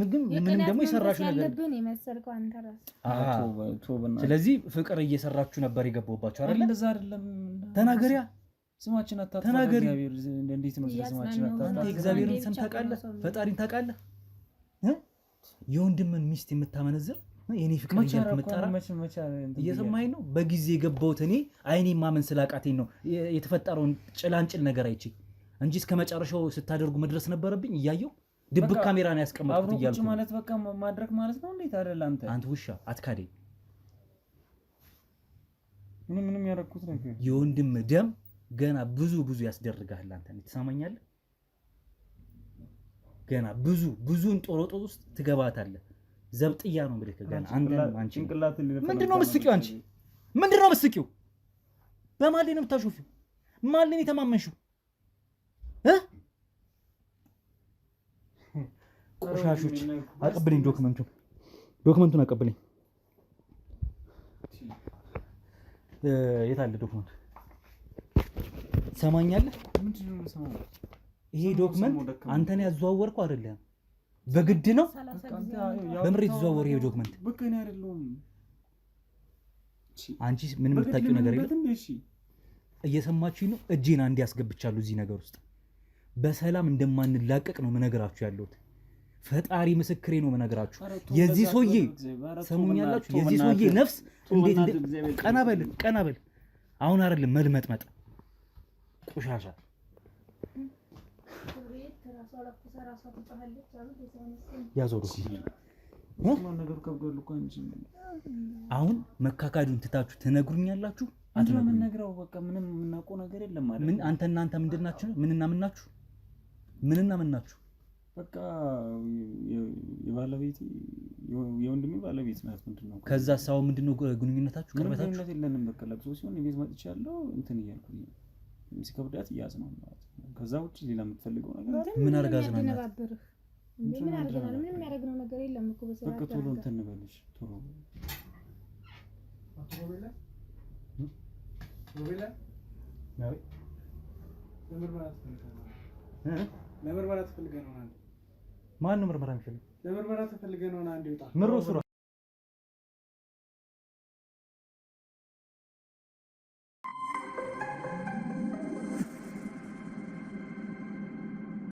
ደግሞ የሰራሽው ነገር ያለብን የመሰልከው አንተ ራስህ። ስለዚህ ፍቅር እየሰራችሁ ነበር የገባችሁ አይደል? እንደዛ አይደለም። ተናገሪያ ስማችን አታጥፋ። ተናገሪ። እንዴት ነው ስማችን አታጥፋ? አንተ እግዚአብሔርን ስም ታውቃለህ? ፈጣሪን ታውቃለህ? የወንድምን ሚስት የምታመነዝር የኔ ፍቅር የምትጠራ እየሰማኸኝ ነው? በጊዜ የገባሁት እኔ አይኔ ማመን ስላቃተኝ ነው የተፈጠረውን ጭላንጭል ነገር አይቼ እንጂ እስከ መጨረሻው ስታደርጉ መድረስ ነበረብኝ። እያየሁ ድብቅ ካሜራ ነው ያስቀመጥኩት እያልኩ ማለት በቃ ማድረግ ማለት ነው። እንዴት አይደል? አንተ ውሻ አትካደኝ። ምንም ያደረኩት ነገር የወንድም ደም ገና ብዙ ያስደርጋል። አንተ ትሰማኛለህ? ገና ብዙን ጦሮጦስ ውስጥ ትገባታለህ። ዘብጥያ ነው ምልክ ገና አንቺ ምንድነው መስኪው? አንቺ ምንድነው መስኪው? በማን ላይ ነው የምታሾፊው? ማን ላይ ነው የተማመንሽው? ቆሻሾች አቀብለኝ፣ ዶክመንቱን አቀብለኝ። የት አለ ዶክመንቱ? ሰማኛለህ? ይሄ ዶክመንት አንተን ያዘዋወርከው አይደለም፣ በግድ ነው። በምሬት የተዘዋወረ ይሄ ዶክመንት በከኔ አይደለም። አንቺ ምንም የምታውቂው ነገር የለም። እየሰማችሁኝ ነው? እጄን አንዴ ያስገብቻለሁ እዚህ ነገር ውስጥ። በሰላም እንደማንላቀቅ ነው መነግራችሁ ያለሁት። ፈጣሪ ምስክሬ ነው መነግራችሁ። የዚህ ሰውዬ ሰሙኛላችሁ? የዚህ ሰውዬ ነፍስ እንዴት ቀና በል። አሁን አይደለም መልመጥመጥ ቆሻሻ ያዘው አሁን መካካዱን ትታችሁ ትነግሩኛላችሁ። አትነግረው በቃ ምንም የምናውቀው ነገር የለም ማለት ምን እናንተ ምንድናችሁ? ምንና ምናችሁ? በቃ የባለቤት የወንድሜ ባለቤት ናት። ምንድነው ከዛ ሳው ምንድነው ግንኙነታችሁ? ቅርበታችሁ? ግንኙነት የለንም። በቃ ለቅሶ ሲሆን ቤት መጥቻለሁ እንትን እያልኩኝ ሲከብዳት እያዝናናት ነው። ከዛ ውጭ ሌላ የምትፈልገው ነገር ምን አርጋዝናናት? ምን አርጋዝናናት? ምንም ያደረግነው ነገር የለም እኮ በሰራ በቃ ቶሎ እንትን እንበልሽ ቶሎ ማን ነው ምርመራ የሚፈልግ? ለምርመራ ተፈልገህ ነው አንዴ ወጣ ምሩ ስራ